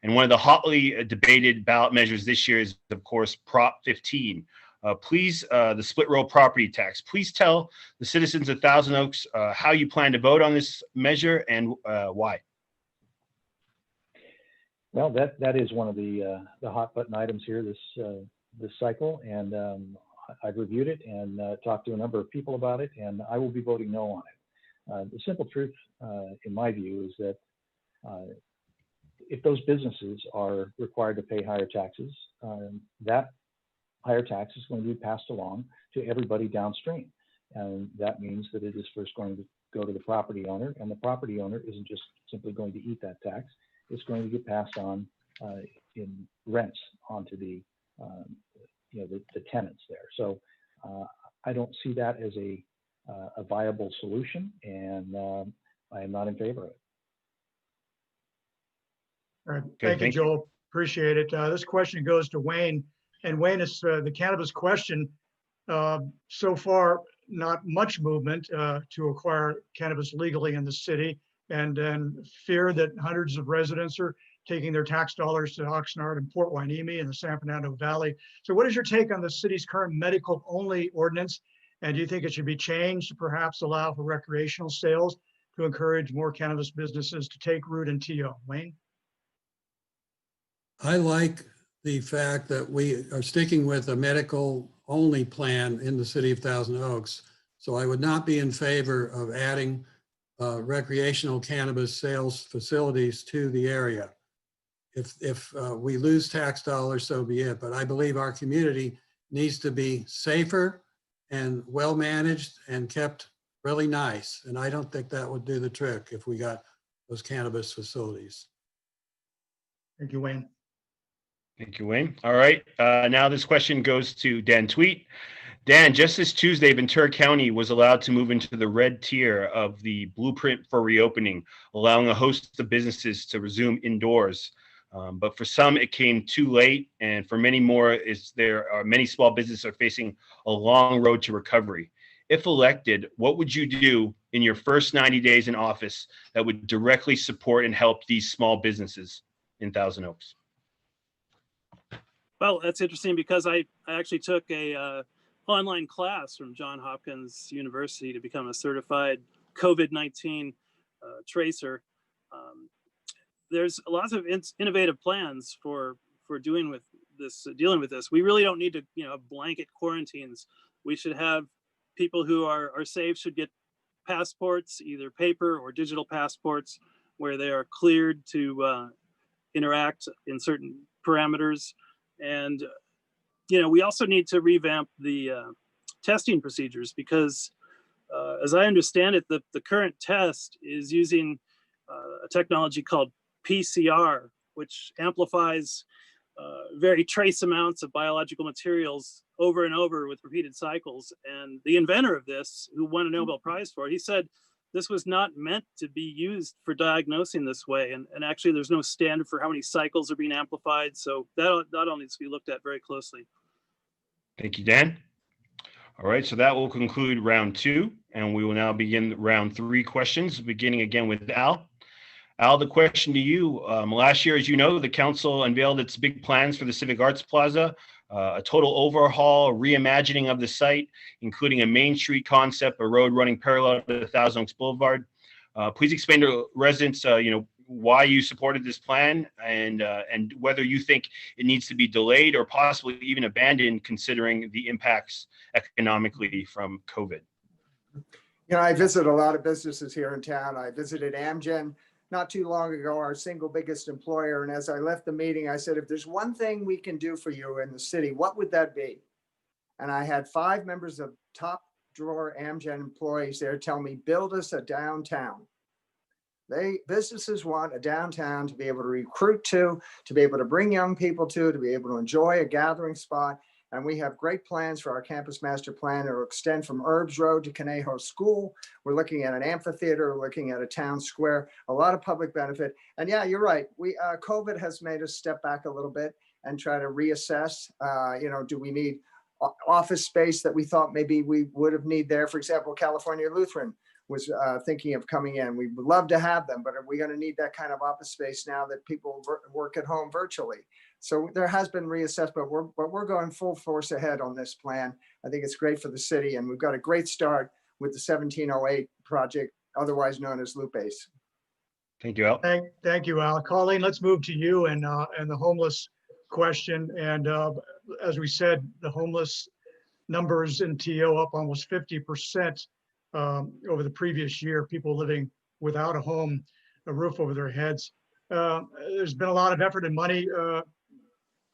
And one of the hotly debated ballot measures this year is, of course, Prop 15. The split row property tax. Please tell the citizens of Thousand Oaks how you plan to vote on this measure and why. Well, that is one of the hot button items here this cycle, and I've reviewed it and talked to a number of people about it, and I will be voting no on it. The simple truth, in my view, is that if those businesses are required to pay higher taxes, that higher tax is going to be passed along to everybody downstream. And that means that it is first going to go to the property owner, and the property owner isn't just simply going to eat that tax. It's going to get passed on in rents onto the tenants there. So I don't see that as a viable solution, and I am not in favor of it. All right. Thank you, Joel. Appreciate it. This question goes to Wayne. And Wayne, is the cannabis question. So far, not much movement to acquire cannabis legally in the city, and then fear that hundreds of residents are taking their tax dollars to Oxnard and Port Hueneme and the San Fernando Valley. So what is your take on the city's current medical only ordinance? And do you think it should be changed to perhaps allow for recreational sales to encourage more cannabis businesses to take root in TO? Wayne? I like the fact that we are sticking with a medical only plan in the city of Thousand Oaks. So I would not be in favor of adding recreational cannabis sales facilities to the area. If we lose tax dollars, so be it. But I believe our community needs to be safer and well managed and kept really nice. And I don't think that would do the trick if we got those cannabis facilities. Thank you, Wayne. Thank you, Wayne. All right. Now this question goes to Dan Tweet. Dan, just this Tuesday, Ventura County was allowed to move into the red tier of the blueprint for reopening, allowing a host of businesses to resume indoors. But for some, it came too late. And for many more, there are many small businesses are facing a long road to recovery. If elected, what would you do in your first 90 days in office that would directly support and help these small businesses in Thousand Oaks? Well, that's interesting because I actually took a online class from Johns Hopkins University to become a certified COVID-19 tracer. There's lots of innovative plans for dealing with this. We really don't need to, blanket quarantines. We should have people who are safe should get passports, either paper or digital passports, where they are cleared to interact in certain parameters. And we also need to revamp the testing procedures because, as I understand it, the current test is using a technology called PCR, which amplifies very trace amounts of biological materials over and over with repeated cycles. And the inventor of this, who won a Nobel Prize for it, he said this was not meant to be used for diagnosing this way. And actually, there's no standard for how many cycles are being amplified. So that all needs to be looked at very closely. Thank you, Dan. All right, so that will conclude round 2, and we will now begin round 3 questions, beginning again with Al. Al, the question to you. Last year, as you know, the council unveiled its big plans for the Civic Arts Plaza, a total overhaul, reimagining of the site, including a Main Street concept, a road running parallel to the Thousand Oaks Boulevard. Please explain to residents, why you supported this plan and whether you think it needs to be delayed or possibly even abandoned, considering the impacts economically from COVID. I visit a lot of businesses here in town. I visited Amgen not too long ago, our single biggest employer. And as I left the meeting, I said, if there's one thing we can do for you in the city, what would that be? And I had 5 members of top drawer Amgen employees there tell me, build us a downtown. Businesses want a downtown to be able to recruit to be able to bring young people to be able to enjoy a gathering spot. And we have great plans for our campus master plan that will extend from Herbs Road to Conejo School. We're looking at an amphitheater, we're looking at a town square, a lot of public benefit. And yeah, you're right. COVID has made us step back a little bit and try to reassess, do we need office space that we thought maybe we would have need there? For example, California Lutheran was thinking of coming in. We would love to have them, but are we going to need that kind of office space now that people work at home virtually? So there has been reassessment, but we're going full force ahead on this plan. I think it's great for the city, and we've got a great start with the 1708 project, otherwise known as Lupe's. Thank you, Al. Thank you, Al. Colleen, let's move to you and the homeless question. And as we said, the homeless numbers in TO up almost 50% over the previous year, people living without a home, a roof over their heads. There's been a lot of effort and money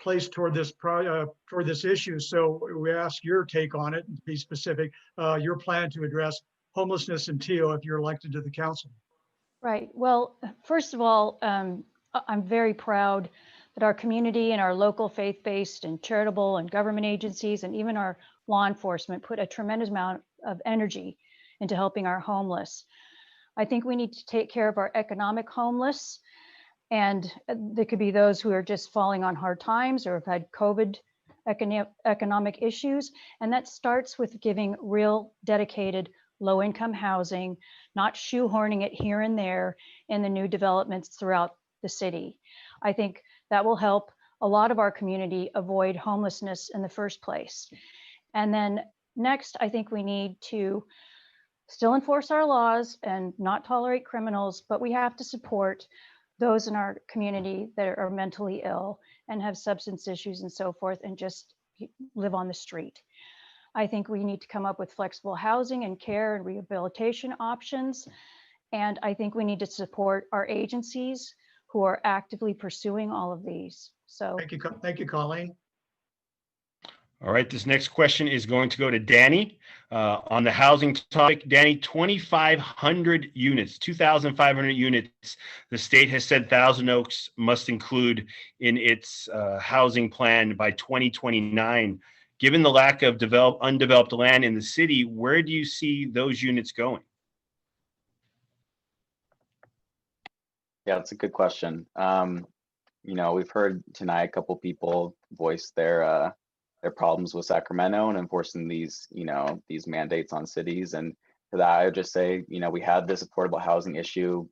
placed toward this issue. So we ask your take on it, and to be specific, your plan to address homelessness in TO if you're elected to the council. Right. Well, first of all, I'm very proud that our community and our local faith-based and charitable and government agencies and even our law enforcement put a tremendous amount of energy into helping our homeless. I think we need to take care of our economic homeless, and there could be those who are just falling on hard times or have had COVID economic issues. And that starts with giving real dedicated low-income housing, not shoehorning it here and there in the new developments throughout the city. I think that will help a lot of our community avoid homelessness in the first place. And then next, I think we need to still enforce our laws and not tolerate criminals, but we have to support those in our community that are mentally ill and have substance issues and so forth and just live on the street. I think we need to come up with flexible housing and care and rehabilitation options. And I think we need to support our agencies who are actively pursuing all of these. So Thank you, Colleen. All right, this next question is going to go to Danny on the housing topic. Danny, 2,500 units, 2,500 units. The state has said Thousand Oaks must include in its housing plan by 2029. Given the lack of undeveloped land in the city, where do you see those units going? Yeah, that's a good question. We've heard tonight a couple people voice their problems with Sacramento and enforcing these mandates on cities. And for that, I would just say, we had this affordable housing issue,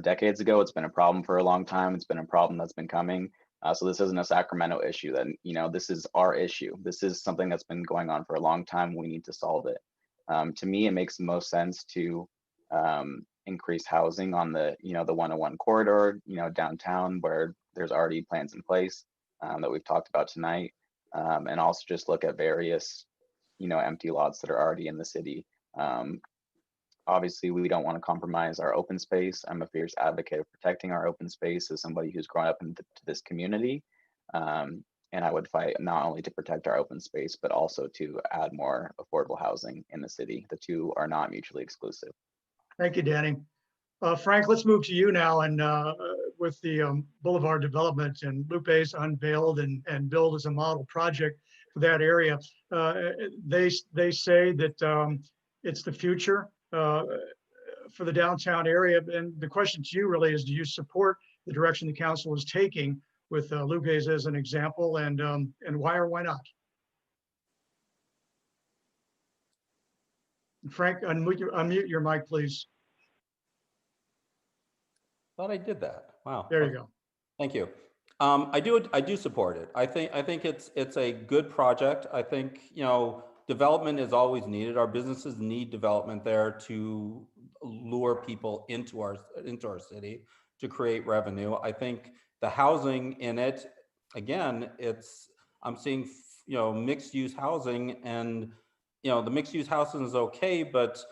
decades ago. It's been a problem for a long time. It's been a problem that's been coming. So this isn't a Sacramento issue. That this is our issue. This is something that's been going on for a long time. We need to solve it. To me, it makes the most sense to increase housing on the the 101 corridor, downtown, where there's already plans in place that we've talked about tonight, and also just look at various empty lots that are already in the city. Obviously, we don't want to compromise our open space. I'm a fierce advocate of protecting our open space as somebody who's grown up into this community. And I would fight not only to protect our open space, but also to add more affordable housing in the city. The two are not mutually exclusive. Thank you, Danny. Frank, let's move to you now. And with the Boulevard development, and Lupe's unveiled and billed as a model project for that area. They say that it's the future for the downtown area. And the question to you really is, do you support the direction the council is taking with Lupe's as an example, and why or why not? Frank, unmute your mic, please. Thought I did that. Wow. There you go. Thank you. I do support it. I think it's a good project. I think, development is always needed. Our businesses need development there to lure people into our city, to create revenue. I think the housing in it, again, I'm seeing, mixed use housing, and, the mixed use housing is okay, but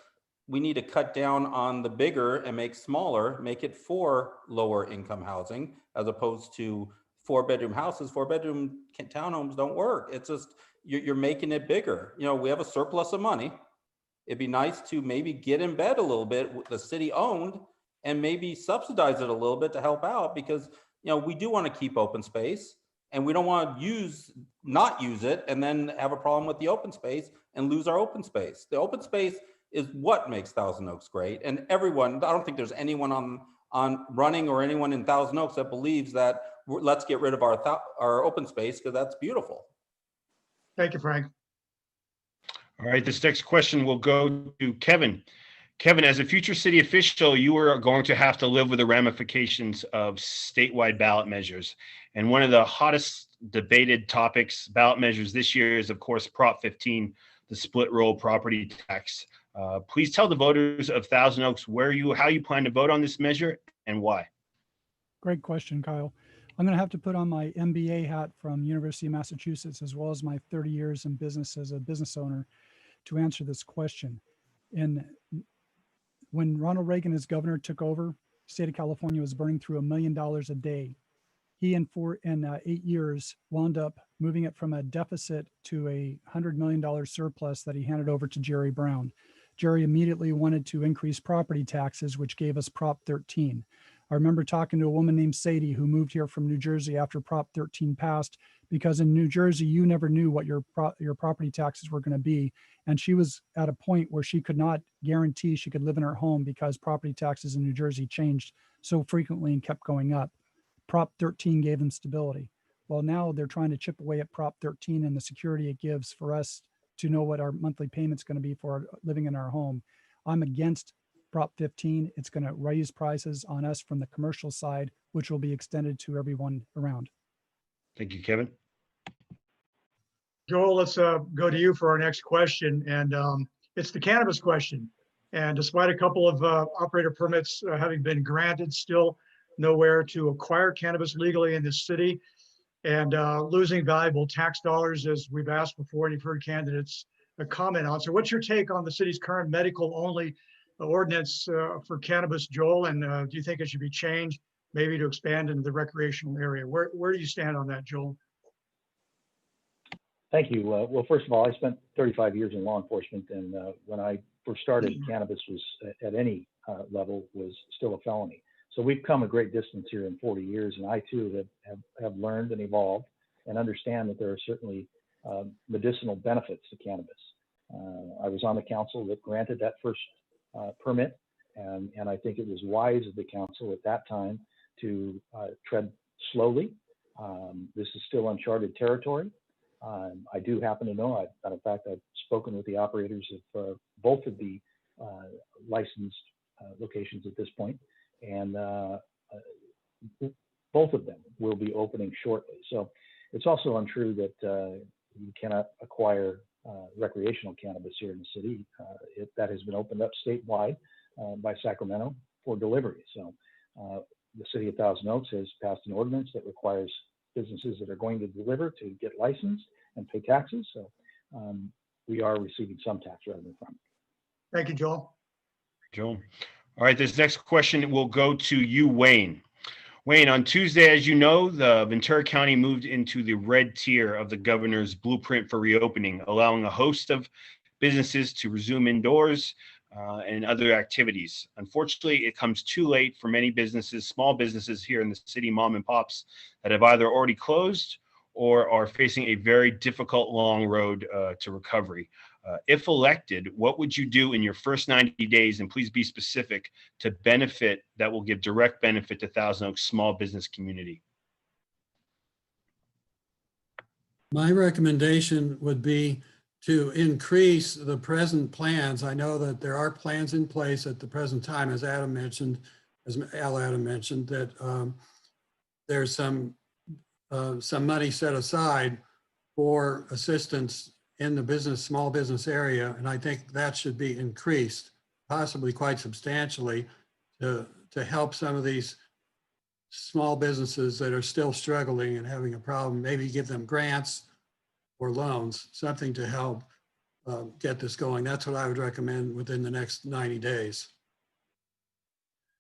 we need to cut down on the bigger and make smaller, make it for lower income housing, as opposed to 4-bedroom houses. 4-bedroom townhomes don't work. It's just, you're making it bigger. We have a surplus of money. It'd be nice to maybe get in bed a little bit with the city owned and maybe subsidize it a little bit to help out, because, we do want to keep open space, and we don't want to not use it and then have a problem with the open space and lose our open space. The open space is what makes Thousand Oaks great. And everyone, I don't think there's anyone on running or anyone in Thousand Oaks that believes that let's get rid of our open space, because that's beautiful. Thank you, Frank. All right, this next question will go to Kevin. Kevin, as a future city official, you are going to have to live with the ramifications of statewide ballot measures. And one of the hottest debated topics, ballot measures this year, is, of course, Prop 15, the split roll property tax. Please tell the voters of Thousand Oaks how you plan to vote on this measure and why. Great question, Kyle. I'm going to have to put on my MBA hat from University of Massachusetts, as well as my 30 years in business as a business owner, to answer this question. When Ronald Reagan as governor took over, the state of California was burning through $1 million a day. He, in 8 years, wound up moving it from a deficit to a $100 million surplus that he handed over to Jerry Brown. Jerry immediately wanted to increase property taxes, which gave us Prop 13. I remember talking to a woman named Sadie who moved here from New Jersey after Prop 13 passed, because in New Jersey, you never knew what your property taxes were going to be. And she was at a point where she could not guarantee she could live in her home because property taxes in New Jersey changed so frequently and kept going up. Prop 13 gave them stability. Well, now they're trying to chip away at Prop 13 and the security it gives for us to know what our monthly payment's going to be for living in our home. I'm against Prop 15. It's going to raise prices on us from the commercial side, which will be extended to everyone around. Thank you, Kevin. Joel, let's go to you for our next question. And it's the cannabis question. And despite a couple of operator permits having been granted, still nowhere to acquire cannabis legally in this city. and losing valuable tax dollars, as we've asked before, and you've heard candidates comment on. So what's your take on the city's current medical only ordinance for cannabis, Joel? And do you think it should be changed, maybe to expand into the recreational area? Where do you stand on that, Joel? Thank you. Well, first of all, I spent 35 years in law enforcement, and when I first started, cannabis was at any level was still a felony. So we've come a great distance here in 40 years, and I too have learned and evolved and understand that there are certainly medicinal benefits to cannabis. I was on the council that granted that first permit, and I think it was wise of the council at that time to tread slowly. This is still uncharted territory. I do happen to know, matter of fact, I've spoken with the operators of both of the licensed locations at this point, and both of them will be opening shortly. So it's also untrue that you cannot acquire recreational cannabis here in the city. That has been opened up statewide by Sacramento for delivery. So the city of Thousand Oaks has passed an ordinance that requires businesses that are going to deliver to get licensed and pay taxes. So we are receiving some tax revenue from it. Thank you, Joel. Joel. All right, this next question will go to you, Wayne. Wayne, on Tuesday, as you know, the Ventura County moved into the red tier of the governor's blueprint for reopening, allowing a host of businesses to resume indoors and other activities. Unfortunately, it comes too late for many businesses, small businesses here in the city, mom and pops, that have either already closed or are facing a very difficult long road to recovery. If elected, what would you do in your first 90 days, and please be specific, to benefit that will give direct benefit to Thousand Oaks small business community? My recommendation would be to increase the present plans. I know that there are plans in place at the present time, as Adam mentioned, that there's some money set aside for assistance in the small business area. And I think that should be increased, possibly quite substantially, to help some of these small businesses that are still struggling and having a problem, maybe give them grants or loans, something to help get this going. That's what I would recommend within the next 90 days.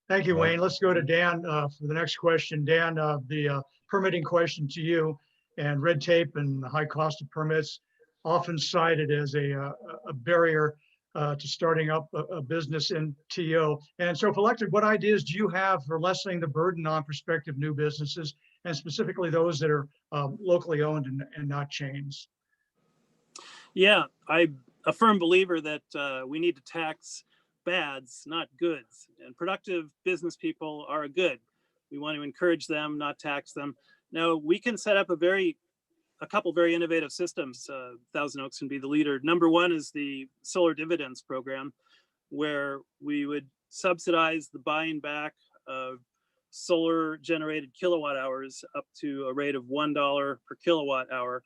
Thank you, Wayne. Let's go to Dan for the next question. Dan, the permitting question to you, and red tape and the high cost of permits often cited as a barrier to starting up a business in TO. And so if elected, what ideas do you have for lessening the burden on prospective new businesses, and specifically those that are locally owned and not chains? Yeah, I'm a firm believer that we need to tax bads, not goods. And productive business people are a good. We want to encourage them, not tax them. Now, we can set up a couple very innovative systems. Thousand Oaks can be the leader. Number one is the solar dividends program, where we would subsidize the buying back of solar generated kilowatt hours up to a rate of $1 per kilowatt hour,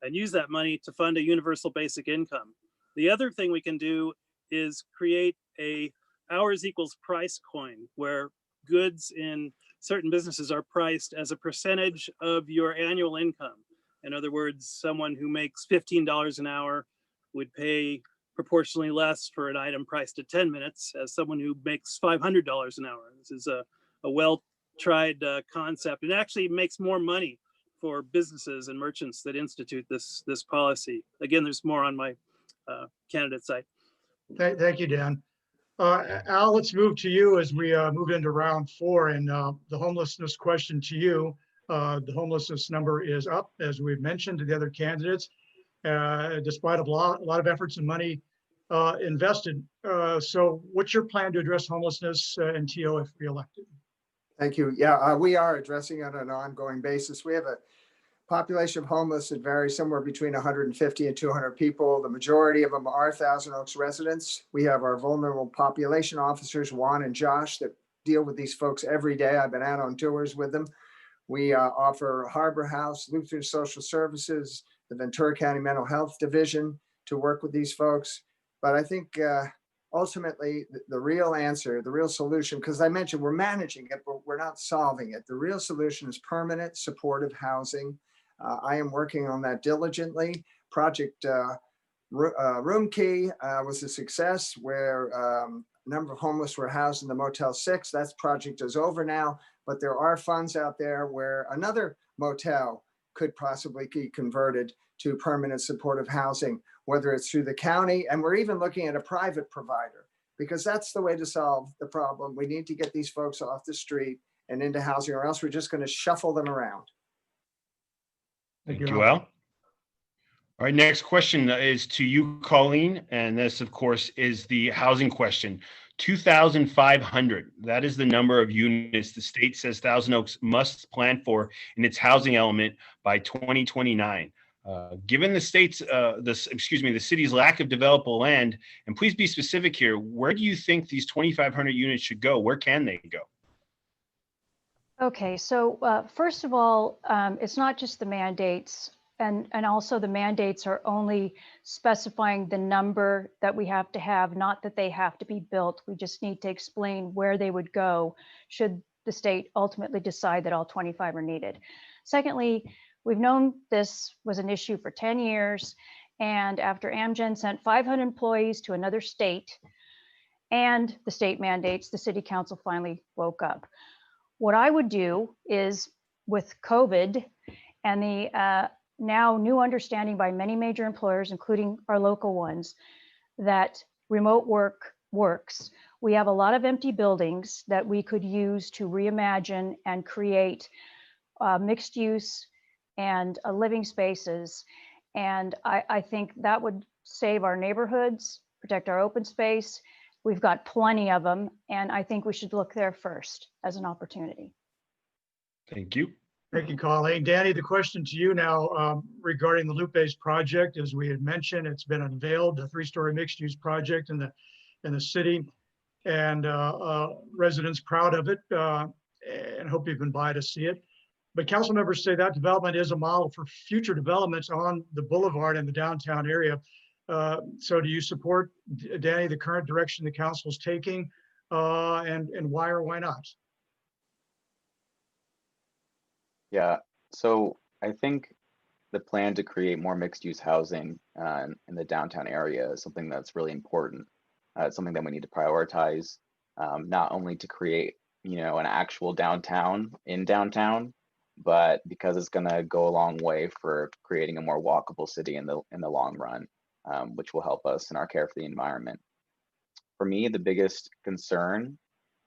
and use that money to fund a universal basic income. The other thing we can do is create a hours equals price coin, where goods in certain businesses are priced as a percentage of your annual income. In other words, someone who makes $15 an hour would pay proportionally less for an item priced at 10 minutes as someone who makes $500 an hour. This is a well-tried concept. It actually makes more money for businesses and merchants that institute this policy. Again, there's more on my candidate site. Thank you, Dan. Al, let's move to you as we move into round 4, and the homelessness question to you. The homelessness number is up, as we've mentioned to the other candidates, despite a lot of efforts and money invested. So what's your plan to address homelessness in TO if reelected? Thank you. Yeah, we are addressing it on an ongoing basis. We have a population of homeless that varies somewhere between 150 and 200 people. The majority of them are Thousand Oaks residents. We have our vulnerable population officers, Juan and Josh, that deal with these folks every day. I've been out on tours with them. We offer Harbor House, Lutheran Social Services, the Ventura County Mental Health Division to work with these folks. But I think ultimately the real answer, the real solution, because I mentioned we're managing it, but we're not solving it. The real solution is permanent supportive housing I am working on that diligently. Project Room Key was a success where a number of homeless were housed in the Motel 6. That project is over now, but there are funds out there where another motel could possibly be converted to permanent supportive housing, whether it's through the county, and we're even looking at a private provider, because that's the way to solve the problem. We need to get these folks off the street and into housing, or else we're just going to shuffle them around. Thank you, Al. All right, next question is to you, Colleen, and this, of course, is the housing question. 2,500, that is the number of units the state says Thousand Oaks must plan for in its housing element by 2029. Given the the city's lack of developable land, and please be specific here, where do you think these 2,500 units should go? Where can they go? Okay, so first of all, it's not just the mandates, and also the mandates are only specifying the number that we have to have, not that they have to be built. We just need to explain where they would go should the state ultimately decide that all 25 are needed. Secondly, we've known this was an issue for 10 years, and after Amgen sent 500 employees to another state and the state mandates, the city council finally woke up. What I would do is, with COVID and the now new understanding by many major employers, including our local ones, that remote work works. We have a lot of empty buildings that we could use to reimagine and create mixed use and living spaces. And I think that would save our neighborhoods, protect our open space. We've got plenty of them, and I think we should look there first as an opportunity. Thank you. Thank you, Colleen. Danny, the question to you now regarding the loop-based project. As we had mentioned, it's been unveiled, a 3-story mixed-use project in the city, and residents proud of it, and hope you can by to see it. But council members say that development is a model for future developments on the boulevard in the downtown area. So do you support, Danny, the current direction the council is taking, and why or why not? Yeah, so I think the plan to create more mixed-use housing in the downtown area is something that's really important. It's something that we need to prioritize, not only to create, an actual downtown in downtown, but because it's going to go a long way for creating a more walkable city in the long run, which will help us in our care for the environment. For me, the biggest concern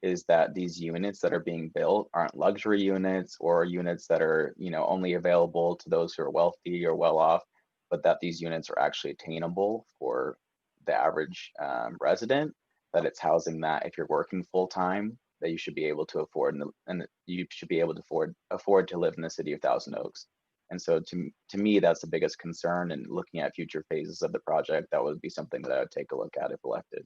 is that these units that are being built aren't luxury units or units that are, only available to those who are wealthy or well off, but that these units are actually attainable for the average resident, that it's housing that if you're working full time, that you should be able to afford, and you should be able to afford to live in the city of Thousand Oaks. And so to me, that's the biggest concern, and looking at future phases of the project, that would be something that I would take a look at if elected.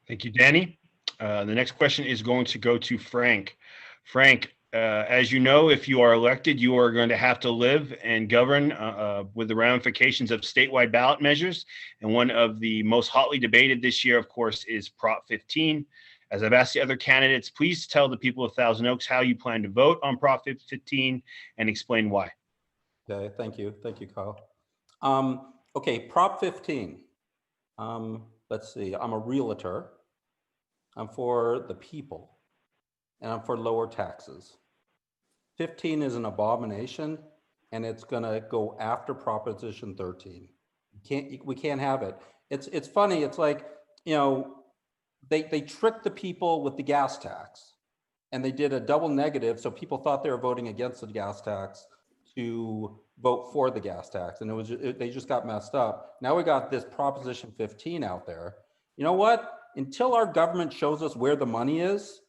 Thank you, Danny. The next question is going to go to Frank. Frank, as you know, if you are elected, you are going to have to live and govern with the ramifications of statewide ballot measures. And one of the most hotly debated this year, of course, is Prop 15. As I've asked the other candidates, please tell the people of Thousand Oaks how you plan to vote on Prop 15 and explain why. Okay, thank you. Thank you, Kyle. Okay, Prop 15. Let's see, I'm a realtor. I'm for the people, and I'm for lower taxes. 15 is an abomination, and it's gonna go after Proposition 13. We can't have it. It's funny. It's like, they tricked the people with the gas tax, and they did a double negative, so people thought they were voting against the gas tax to vote for the gas tax, and they just got messed up. Now we got this Proposition 15 out there. You know what? Until our government shows us where the money is,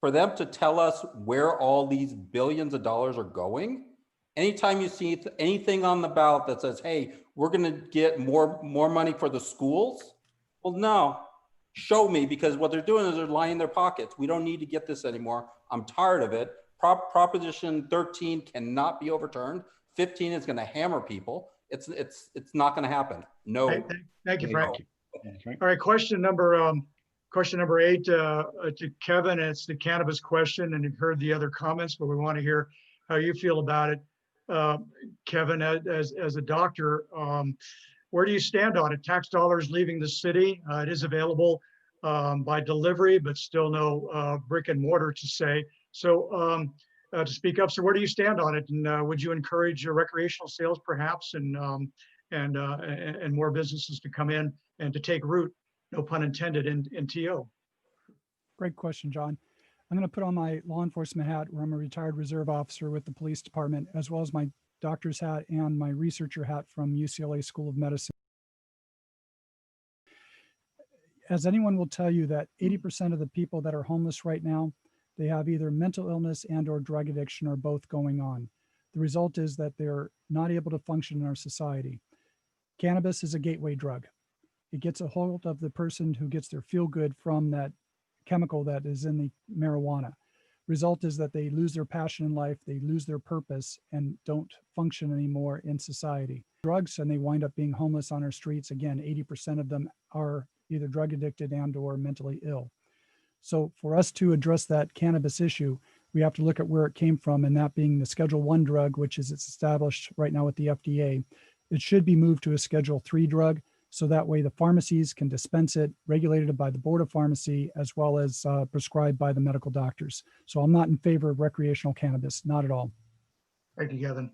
for them to tell us where all these billions of dollars are going, anytime you see anything on the ballot that says, hey, we're going to get more money for the schools, well, no, show me, because what they're doing is they're lining their pockets. We don't need to get this anymore. I'm tired of it. Proposition 13 cannot be overturned. 15 is going to hammer people. It's not going to happen. No. Thank you, Frank. All right, question number 8 to Kevin. It's the cannabis question, and you've heard the other comments, but we want to hear how you feel about it. Kevin, as a doctor, where do you stand on it? Tax dollars leaving the city. It is available by delivery, but still no brick and mortar to say. So to speak up, so where do you stand on it? And would you encourage recreational sales perhaps and more businesses to come in and to take root, no pun intended, in TO? Great question, John. I'm going to put on my law enforcement hat where I'm a retired reserve officer with the police department, as well as my doctor's hat and my researcher hat from UCLA School of Medicine. As anyone will tell you that 80% of the people that are homeless right now, they have either mental illness and or drug addiction or both going on. The result is that they're not able to function in our society. Cannabis is a gateway drug. It gets a hold of the person who gets their feel good from that chemical that is in the marijuana. Result is that they lose their passion in life, they lose their purpose and don't function anymore in society. Drugs, and they wind up being homeless on our streets. Again, 80% of them are either drug addicted and or mentally ill. So for us to address that cannabis issue, we have to look at where it came from, and that being the Schedule I drug, which is it's established right now with the FDA. It should be moved to a Schedule III drug, so that way the pharmacies can dispense it, regulated by the Board of Pharmacy, as well as prescribed by the medical doctors. So I'm not in favor of recreational cannabis, not at all. Thank you, Kevin.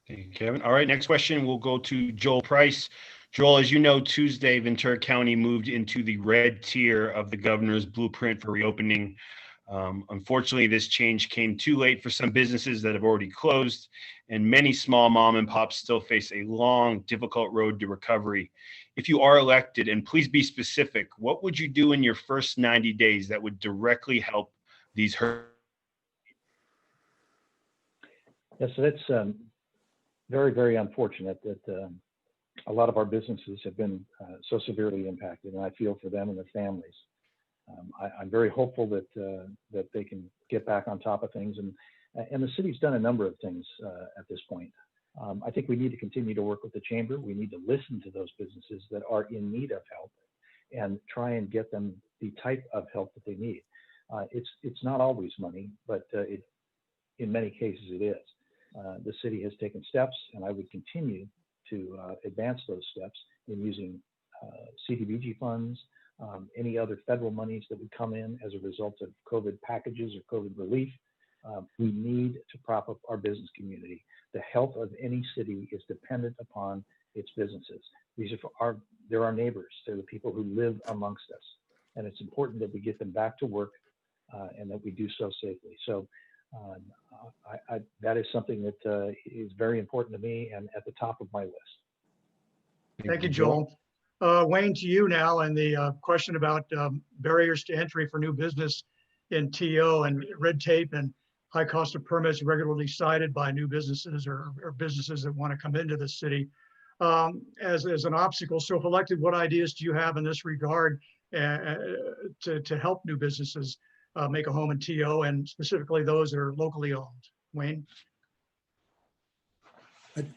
Thank you, Kevin. All right, next question will go to Joel Price. Joel, as you know, Tuesday, Ventura County moved into the red tier of the governor's blueprint for reopening. Unfortunately, this change came too late for some businesses that have already closed, and many small mom and pops still face a long, difficult road to recovery. If you are elected, and please be specific, what would you do in your first 90 days that would directly help these hurt? Yes, so that's very, very unfortunate that a lot of our businesses have been so severely impacted, and I feel for them and their families. I'm very hopeful that they can get back on top of things, and the city's done a number of things at this point. I think we need to continue to work with the chamber. We need to listen to those businesses that are in need of help and try and get them the type of help that they need. It's not always money, but in many cases it is. The city has taken steps, and I would continue to advance those steps in using CDBG funds, any other federal monies that would come in as a result of COVID packages or COVID relief. We need to prop up our business community. The health of any city is dependent upon its businesses. They're our neighbors. They're the people who live amongst us. And it's important that we get them back to work and that we do so safely. So that is something that is very important to me and at the top of my list. Thank you, Joel. Wayne, to you now, and the question about barriers to entry for new business in TO and red tape and high cost of permits regularly cited by new businesses or businesses that want to come into the city as an obstacle. So if elected, what ideas do you have in this regard to help new businesses make a home in TO, and specifically those that are locally owned? Wayne?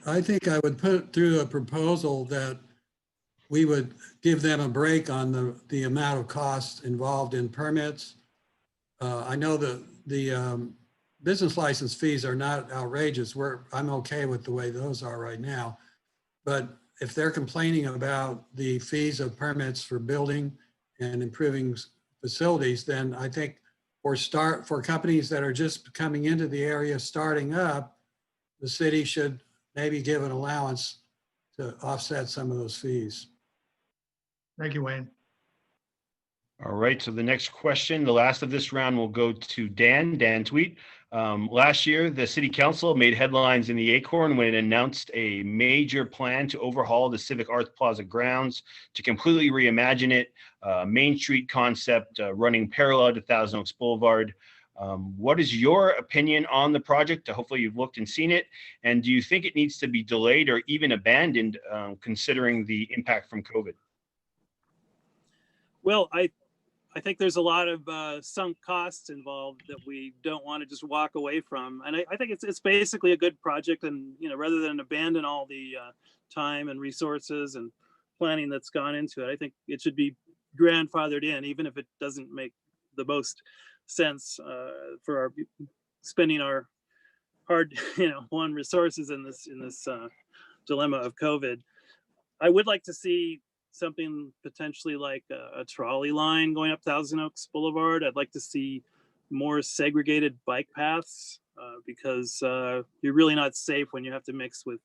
I think I would put through a proposal that we would give them a break on the amount of costs involved in permits. I know that the business license fees are not outrageous. I'm okay with the way those are right now. But if they're complaining about the fees of permits for building and improving facilities, then I think for companies that are just coming into the area, starting up, the city should maybe give an allowance to offset some of those fees. Thank you, Wayne. All right, so the next question, the last of this round, will go to Dan Tweet. Last year, the city council made headlines in the Acorn when it announced a major plan to overhaul the Civic Arts Plaza grounds, to completely reimagine it, Main Street concept running parallel to Thousand Oaks Boulevard. What is your opinion on the project? Hopefully you've looked and seen it. And do you think it needs to be delayed or even abandoned considering the impact from COVID? Well, I think there's a lot of sunk costs involved that we don't want to just walk away from. And I think it's basically a good project. And, rather than abandon all the time and resources and planning that's gone into it, I think it should be grandfathered in, even if it doesn't make the most sense for spending our hard, one resources in this dilemma of COVID. I would like to see something potentially like a trolley line going up Thousand Oaks Boulevard. I'd like to see more segregated bike paths because you're really not safe when you have to mix with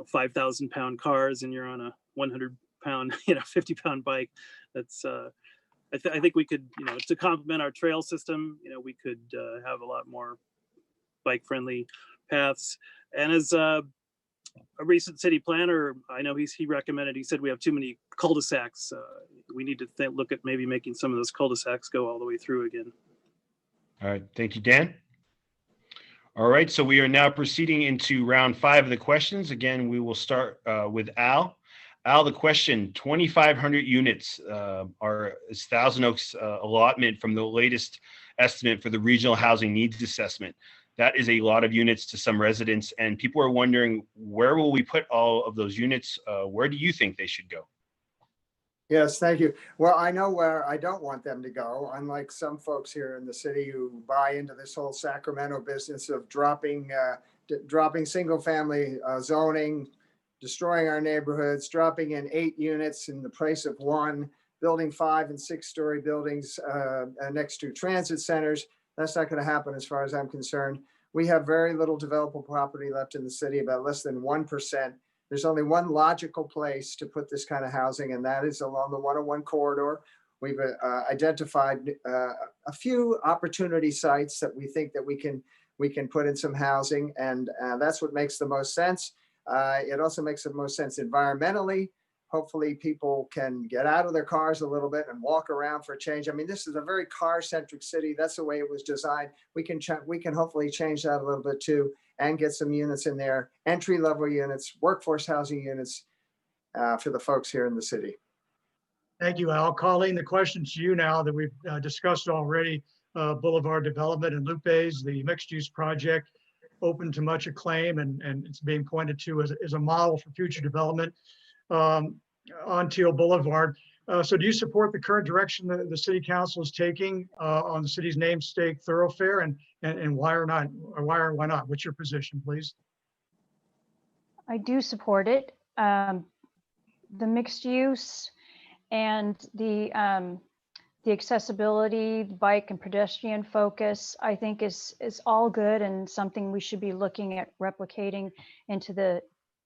5,000 pound cars and you're on a 100 pound 50 pound bike. That's I think we could to complement our trail system, we could have a lot more bike friendly paths. And as a recent city planner, I know he recommended, he said we have too many cul-de-sacs. We need to look at maybe making some of those cul-de-sacs go all the way through again. All right, thank you, Dan. All right, so we are now proceeding into round 5 of the questions. Again, we will start with Al. Al, the question, 2,500 units is Thousand Oaks allotment from the latest estimate for the regional housing needs assessment. That is a lot of units to some residents, and people are wondering, where will we put all of those units? Where do you think they should go? Yes, thank you. Well, I know where I don't want them to go, unlike some folks here in the city who buy into this whole Sacramento business of dropping single family zoning, destroying our neighborhoods, dropping in 8 units in the place of 1, building 5- and 6-story buildings next to transit centers. That's not going to happen as far as I'm concerned. We have very little developable property left in the city, about less than 1%. There's only one logical place to put this kind of housing, and that is along the 101 corridor. We've identified a few opportunity sites that we think that we can put in some housing, and that's what makes the most sense. It also makes the most sense environmentally. Hopefully people can get out of their cars a little bit and walk around for a change. I mean, this is a very car-centric city. That's the way it was designed. We can hopefully change that a little bit too and get some units in there, entry-level units, workforce housing units for the folks here in the city. Thank you, Al. Colleen, the question to you now that we've discussed already, Boulevard development and Lupe's, the mixed-use project, open to much acclaim, and it's being pointed to as a model for future development on Teal Boulevard. So do you support the current direction that the city council is taking on the city's namesake thoroughfare, and why or not, or why not? What's your position, please? I do support it. The mixed use and the accessibility, bike and pedestrian focus, I think is all good and something we should be looking at replicating into the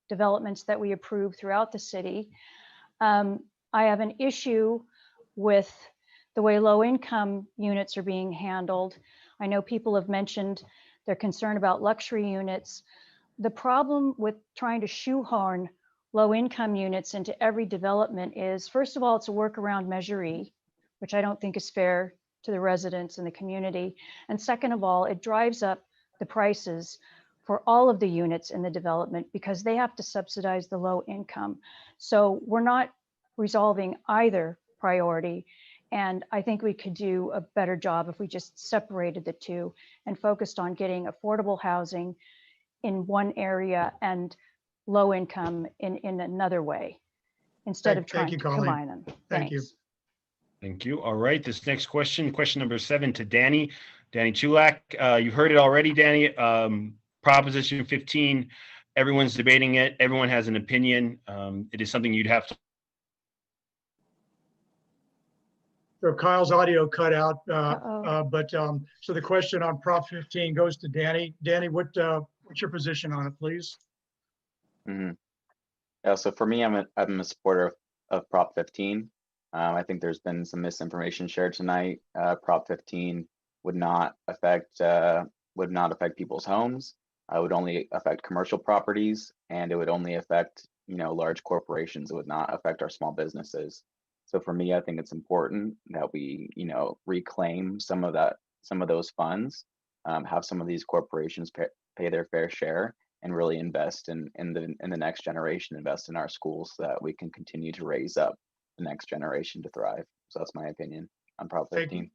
developments that we approve throughout the city. I have an issue with the way low income units are being handled. I know people have mentioned their concern about luxury units. The problem with trying to shoehorn low income units into every development is, first of all, it's a workaround Measure E, which I don't think is fair to the residents and the community. And second of all, it drives up the prices for all of the units in the development because they have to subsidize the low income. So we're not resolving either priority. And I think we could do a better job if we just separated the two and focused on getting affordable housing in one area and low income in another way, instead of trying to combine them. Thank you. Thank you. All right, this next question number 7 to Danny Chulak. You heard it already, Danny. Proposition 15, everyone's debating it. Everyone has an opinion. It is something you'd have to. So Kyle's audio cut out, so the question on Prop 15 goes to Danny. Danny, what's your position on it, please? Mm-hmm. Yeah, so for me, I'm a supporter of Prop 15. I think there's been some misinformation shared tonight. Prop 15 would not affect people's homes. It would only affect commercial properties, and it would only affect large corporations. It would not affect our small businesses. So for me, I think it's important that we reclaim some of those funds, have some of these corporations pay their fair share, and really invest in the next generation, invest in our schools so that we can continue to raise up the next generation to thrive. So that's my opinion on Prop 15.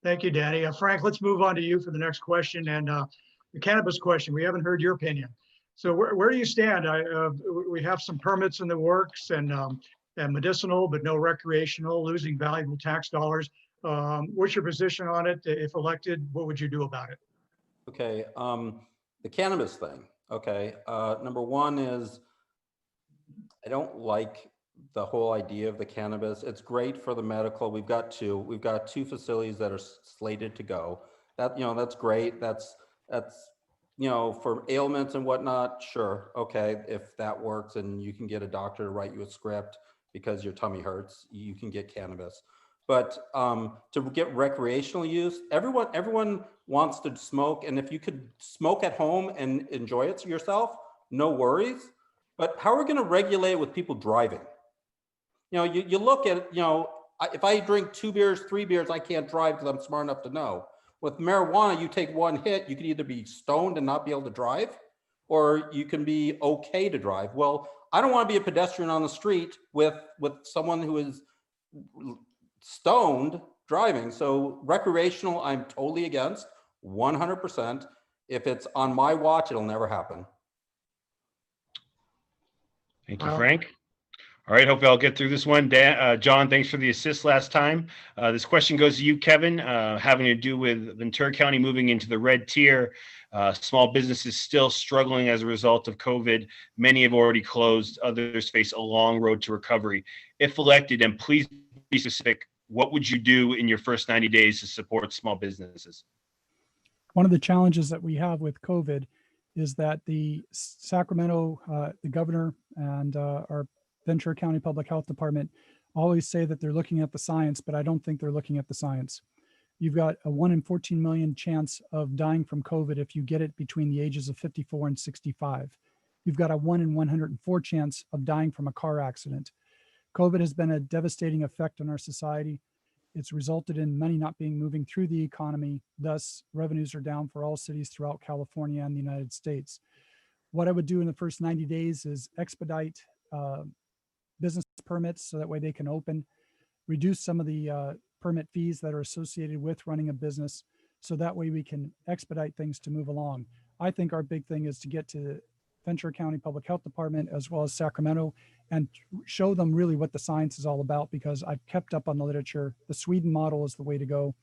Thank you, Danny. Frank, let's move on to you for the next question, and the cannabis question. We haven't heard your opinion. So where do you stand? We have some permits in the works and medicinal, but no recreational, losing valuable tax dollars. What's your position on it? If elected, what would you do about it? Okay. the cannabis thing. Okay, number one is I don't like the whole idea of the cannabis. It's great for the medical. We've got two facilities that are slated to go. That, you know, that's great. That's, you know, for ailments and whatnot. Sure. Okay. If that works and you can get a doctor to write you a script because your tummy hurts, you can get cannabis. But to get recreational use, everyone wants to smoke. And if you could smoke at home and enjoy it yourself, no worries. But how are we going to regulate with people driving? You know, you look at, you know, if I drink 2 beers, 3 beers, I can't drive because I'm smart enough to know. With marijuana, you take one hit, you can either be stoned and not be able to drive, or you can be okay to drive. Well, I don't want to be a pedestrian on the street with someone who is stoned driving. So recreational, I'm totally against, 100%. If it's on my watch, it'll never happen. Thank you, Frank. All right, hopefully I'll get through this one. John, thanks for the assist last time. This question goes to you, Kevin, having to do with Ventura County moving into the red tier. Small businesses still struggling as a result of COVID. Many have already closed. Others face a long road to recovery. If elected, and please be specific, what would you do in your first 90 days to support small businesses? One of the challenges that we have with COVID is that the Sacramento, the governor and our Ventura County Public Health Department always say that they're looking at the science, but I don't think they're looking at the science. You've got a 1 in 14 million chance of dying from COVID if you get it between the ages of 54 and 65. You've got a 1 in 104 chance of dying from a car accident. COVID has been a devastating effect on our society. It's resulted in money not being moving through the economy. Thus, revenues are down for all cities throughout California and the United States. What I would do in the first 90 days is expedite business permits so that way they can open, reduce some of the permit fees that are associated with running a business so that way we can expedite things to move along. I think our big thing is to get to Ventura County Public Health Department as well as Sacramento and show them really what the science is all about, because I've kept up on the literature. The Sweden model is the way to go,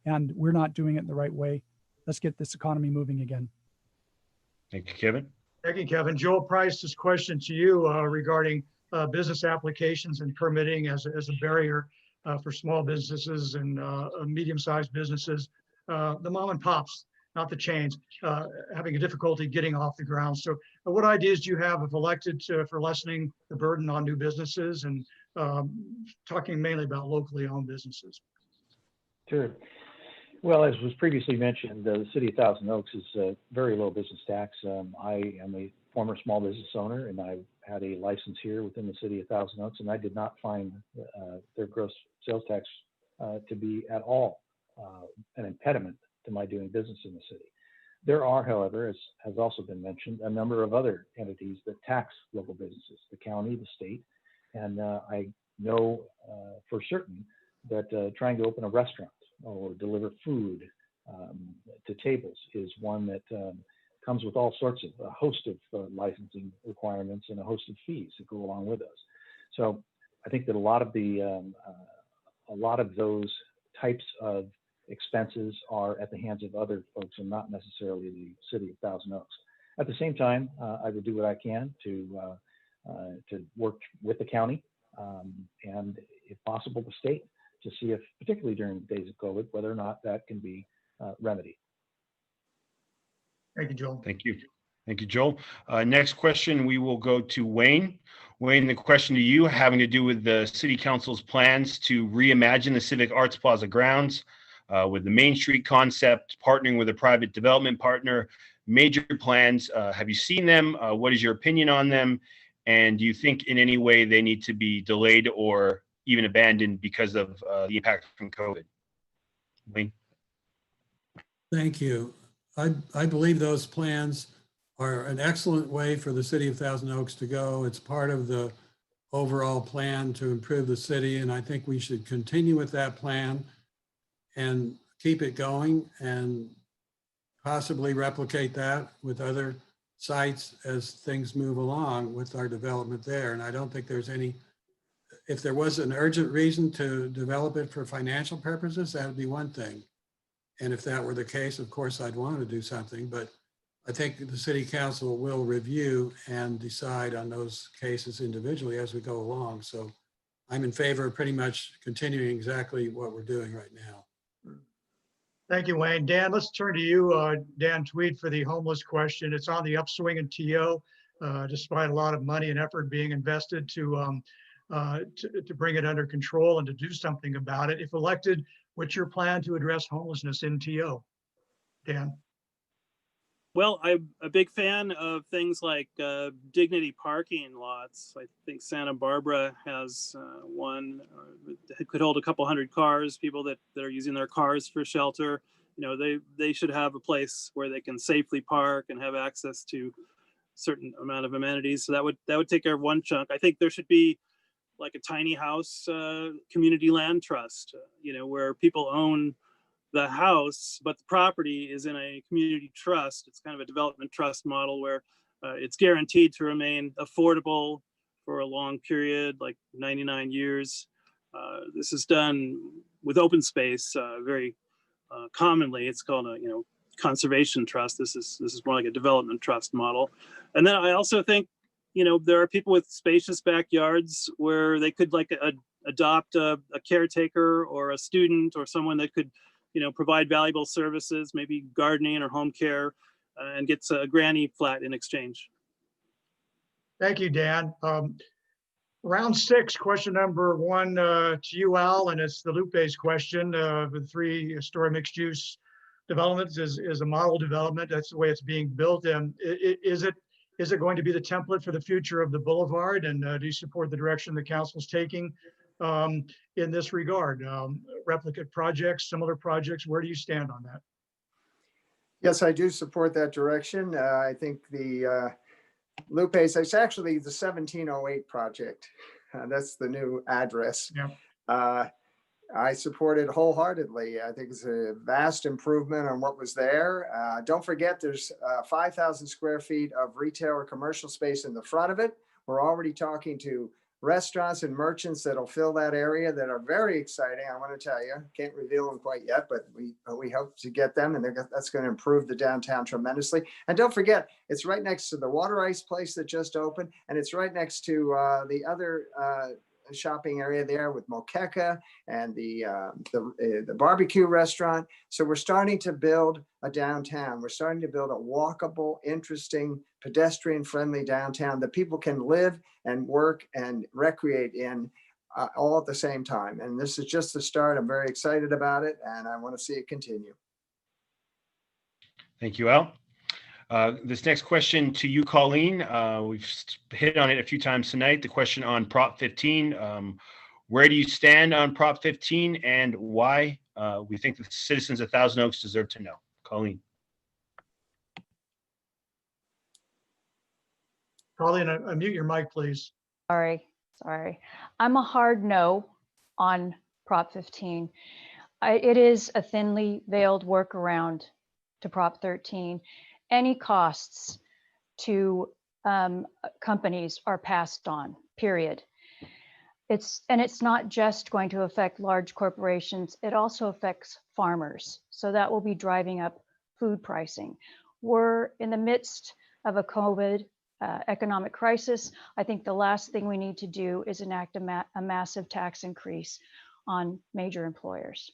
and we're not doing it in the right way. Let's get this economy moving again. Thank you, Kevin. Thank you, Kevin. Joel Price, this question to you regarding business applications and permitting as a barrier for small businesses and medium-sized businesses, the mom and pops, not the chains, having a difficulty getting off the ground. So what ideas do you have if elected for lessening the burden on new businesses and talking mainly about locally owned businesses? Sure. Well, as was previously mentioned, the city of Thousand Oaks is a very low business tax. I am a former small business owner, and I had a license here within the city of Thousand Oaks, and I did not find their gross sales tax to be at all an impediment to my doing business in the city. There are, however, as has also been mentioned, a number of other entities that tax local businesses, the county, the state, and I know for certain that trying to open a restaurant or deliver food to tables is one that comes with all sorts of a host of licensing requirements and a host of fees that go along with those. So I think that a lot of those types of expenses are at the hands of other folks and not necessarily the city of Thousand Oaks. At the same time, I would do what I can to work with the county and, if possible, the state to see if, particularly during the days of COVID, whether or not that can be remedied. Thank you, Joel. Thank you. Thank you, Joel. Next question, we will go to Wayne. Wayne, the question to you having to do with the city council's plans to reimagine the Civic Arts Plaza grounds with the Main Street concept, partnering with a private development partner, major plans. Have you seen them? What is your opinion on them? And do you think in any way they need to be delayed or even abandoned because of the impact from COVID? Wayne. Thank you. I believe those plans are an excellent way for the city of Thousand Oaks to go. It's part of the overall plan to improve the city, and I think we should continue with that plan and keep it going and possibly replicate that with other sites as things move along with our development there. And I don't think there's any, if there was an urgent reason to develop it for financial purposes, that would be one thing. And if that were the case, of course, I'd want to do something. But I think the city council will review and decide on those cases individually as we go along. So I'm in favor of pretty much continuing exactly what we're doing right now. Thank you, Wayne. Dan, let's turn to you, Dan Tweed, for the homeless question. It's on the upswing in TO, despite a lot of money and effort being invested to bring it under control and to do something about it. If elected, what's your plan to address homelessness in TO? Dan? Well, I'm a big fan of things like dignity parking lots. I think Santa Barbara has one that could hold a couple hundred cars, people that are using their cars for shelter. You know, they should have a place where they can safely park and have access to certain amount of amenities. So that would take care of one chunk. I think there should be like a tiny house community land trust, you know, where people own the house, but the property is in a community trust. It's kind of a development trust model where it's guaranteed to remain affordable for a long period, like 99 years. This is done with open space very commonly. It's called a conservation trust. This is more like a development trust model. And then I also think, you know, there are people with spacious backyards where they could like adopt a caretaker or a student or someone that could, you know, provide valuable services, maybe gardening or home care, and gets a granny flat in exchange. Thank you, Dan. Round 6, question number 1 to you, Al, and it's the Lupe's question. The 3-story mixed use developments is a model development. That's the way it's being built. And is it going to be the template for the future of the boulevard? And do you support the direction the council's taking in this regard? Replicate projects, similar projects, where do you stand on that? Yes, I do support that direction. I think the Lupe's, it's actually the 1708 project. That's the new address. Yeah. I support it wholeheartedly. I think it's a vast improvement on what was there. Don't forget, there's 5,000 square feet of retail or commercial space in the front of it. We're already talking to restaurants and merchants that'll fill that area that are very exciting. I want to tell you, can't reveal them quite yet, but we hope to get them, and that's going to improve the downtown tremendously. And don't forget, it's right next to the water ice place that just opened, and it's right next to the other shopping area there with Moqueca and the barbecue restaurant. So we're starting to build a downtown. We're starting to build a walkable, interesting, pedestrian-friendly downtown that people can live and work and recreate in all at the same time. And this is just the start. I'm very excited about it, and I want to see it continue. Thank you, Al. This next question to you, Colleen. We've hit on it a few times tonight. The question on Prop 15. Where do you stand on Prop 15 and why? We think the citizens of Thousand Oaks deserve to know. Colleen. Colleen, unmute your mic, please. Sorry. I'm a hard no on Prop 15. It is a thinly veiled workaround to Prop 13. Any costs to companies are passed on, period. It's not just going to affect large corporations, it also affects farmers. So that will be driving up food pricing. We're in the midst of a COVID economic crisis. I think the last thing we need to do is enact a massive tax increase on major employers.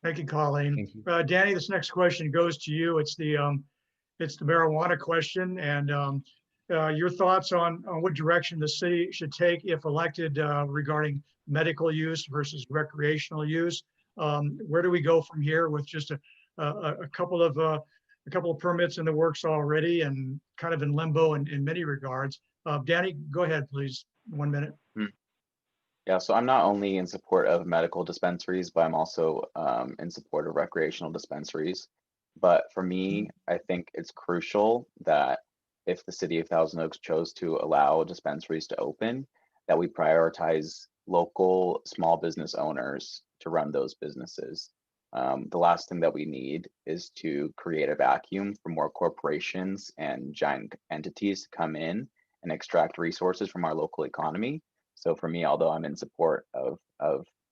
Thank you, Colleen. Thank you. Danny, this next question goes to you. It's the marijuana question, and your thoughts on what direction the city should take if elected regarding medical use versus recreational use. Where do we go from here with just a couple of permits in the works already and kind of in limbo in many regards? Danny, go ahead, please. 1 minute. Yeah, so I'm not only in support of medical dispensaries, but I'm also in support of recreational dispensaries. But for me, I think it's crucial that if the city of Thousand Oaks chose to allow dispensaries to open, that we prioritize local small business owners to run those businesses. The last thing that we need is to create a vacuum for more corporations and giant entities to come in and extract resources from our local economy. So for me, although I'm in support of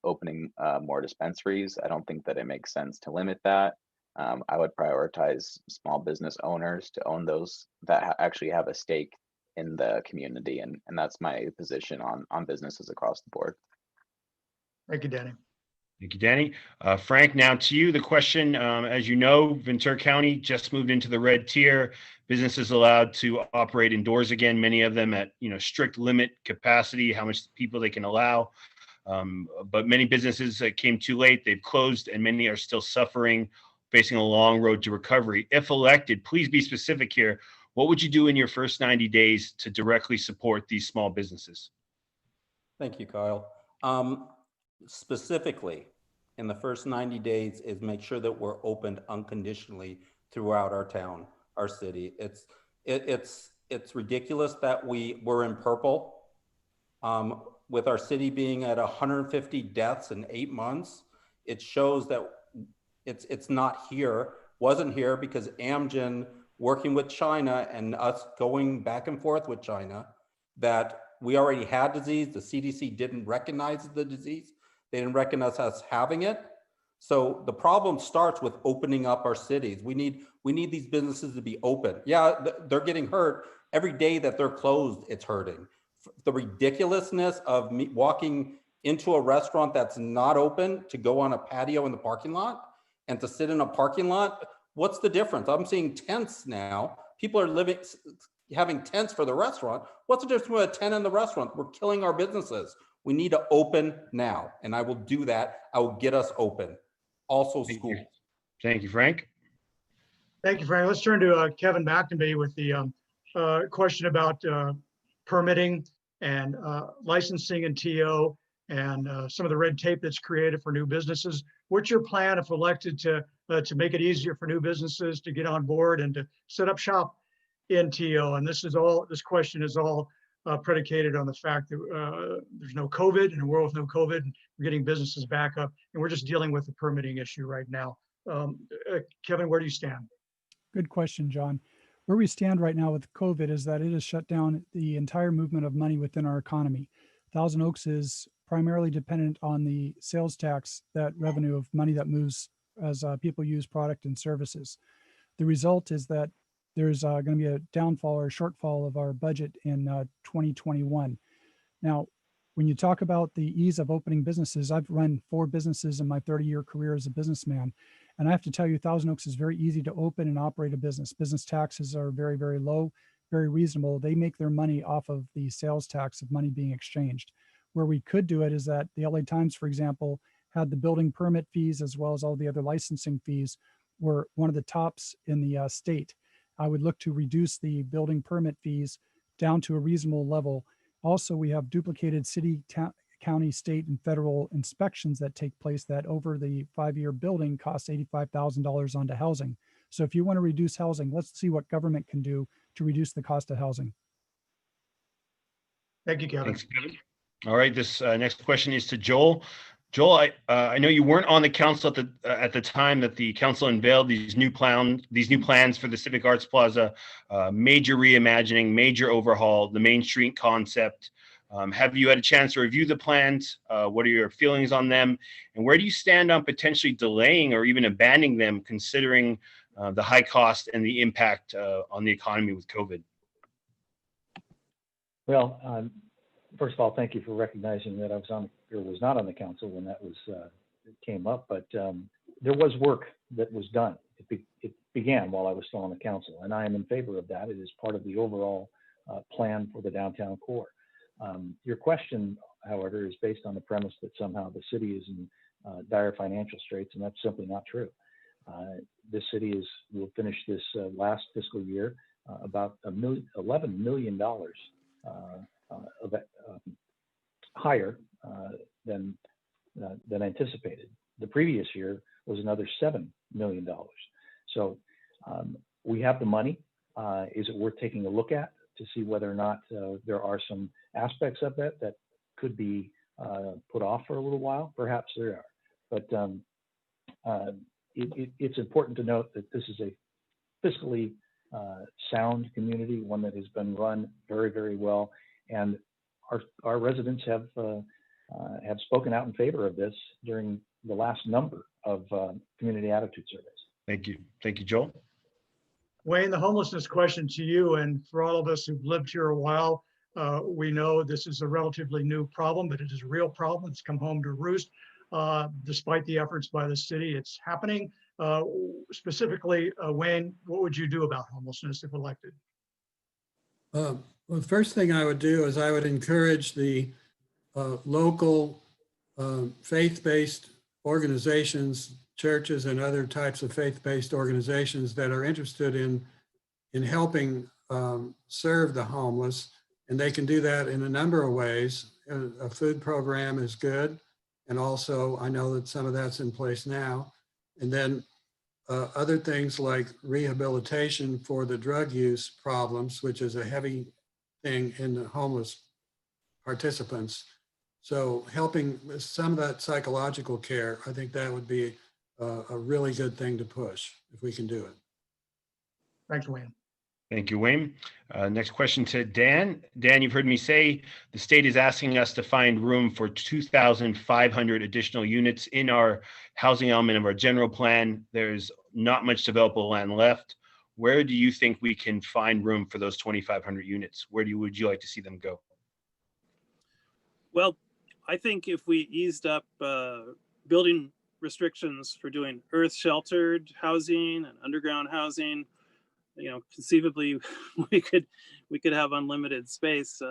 opening more dispensaries, I don't think that it makes sense to limit that. I would prioritize small business owners to own those that actually have a stake in the community. And that's my position on businesses across the board. Thank you, Danny. Thank you, Danny. Frank, now to you, the question, as you know, Ventura County just moved into the red tier. Businesses allowed to operate indoors again, many of them at strict limit capacity, how much people they can allow. But many businesses came too late, they've closed, and many are still suffering, facing a long road to recovery. If elected, please be specific here. What would you do in your first 90 days to directly support these small businesses? Thank you, Kyle. Specifically, in the first 90 days is make sure that we're opened unconditionally throughout our town, our city. It's ridiculous that we're in purple. With our city being at 150 deaths in 8 months, it shows that it's not here, wasn't here because Amgen working with China and us going back and forth with China, that we already had disease. The CDC didn't recognize the disease. They didn't recognize us having it. So the problem starts with opening up our cities. We need these businesses to be open. Yeah, they're getting hurt. Every day that they're closed, it's hurting. The ridiculousness of me walking into a restaurant that's not open to go on a patio in the parking lot and to sit in a parking lot. What's the difference? I'm seeing tents now. People are having tents for the restaurant. What's the difference between a tent and the restaurant? We're killing our businesses. We need to open now, and I will do that. I will get us open. Also schools. Thank you, Frank. Thank you, Frank. Let's turn to Kevin McNamee with the question about permitting and licensing and TO and some of the red tape that's created for new businesses. What's your plan if elected to make it easier for new businesses to get on board and to set up shop in TO? And this question is all predicated on the fact that there's no COVID, in a world with no COVID, and we're getting businesses back up, and we're just dealing with the permitting issue right now. Kevin, where do you stand? Good question, John. Where we stand right now with COVID is that it has shut down the entire movement of money within our economy. Thousand Oaks is primarily dependent on the sales tax, that revenue of money that moves as people use product and services. The result is that there's going to be a downfall or a shortfall of our budget in 2021. Now, when you talk about the ease of opening businesses, I've run 4 businesses in my 30-year career as a businessman. And I have to tell you, Thousand Oaks is very easy to open and operate a business. Business taxes are very, very low, very reasonable. They make their money off of the sales tax of money being exchanged. Where we could do it is that the LA Times, for example, had the building permit fees as well as all the other licensing fees were one of the tops in the state. I would look to reduce the building permit fees down to a reasonable level. Also, we have duplicated city, county, state, and federal inspections that take place that over the 5-year building costs $85,000 onto housing. So if you want to reduce housing, let's see what government can do to reduce the cost of housing. Thank you, Kevin. Thanks, Kevin. All right, this next question is to Joel. Joel, I know you weren't on the council at the time that the council unveiled these new plans for the Civic Arts Plaza, major reimagining, major overhaul, the Main Street concept. Have you had a chance to review the plans? What are your feelings on them? And where do you stand on potentially delaying or even abandoning them, considering the high cost and the impact on the economy with COVID? Well, first of all, thank you for recognizing that I was not on the council when that it came up, but there was work that was done. It began while I was still on the council, and I am in favor of that. It is part of the overall plan for the downtown core. Your question, however, is based on the premise that somehow the city is in dire financial straits, and that's simply not true. This city will finish this last fiscal year about $11 million higher than anticipated. The previous year was another $7 million. So we have the money. Is it worth taking a look at to see whether or not there are some aspects of that could be put off for a little while? Perhaps there are. But it's important to note that this is a fiscally sound community, one that has been run very, very well. And our residents have spoken out in favor of this during the last number of community attitude surveys. Thank you. Thank you, Joel. Wayne, the homelessness question to you, and for all of us who've lived here a while, we know this is a relatively new problem, but it is a real problem. It's come home to roost. Despite the efforts by the city, it's happening. Specifically, Wayne, what would you do about homelessness if elected? Well, the first thing I would do is I would encourage the local faith-based organizations, churches, and other types of faith-based organizations that are interested in helping serve the homeless. And they can do that in a number of ways. A food program is good. And also, I know that some of that's in place now. And then other things like rehabilitation for the drug use problems, which is a heavy thing in the homeless participants. So helping with some of that psychological care, I think that would be a really good thing to push if we can do it. Thanks, Wayne. Thank you, Wayne. Next question to Dan. Dan, you've heard me say the state is asking us to find room for 2,500 additional units in our housing element of our general plan. There's not much developable land left. Where do you think we can find room for those 2,500 units? Where would you like to see them go? Well, I think if we eased up building restrictions for doing earth sheltered housing and underground housing, conceivably we could have unlimited space,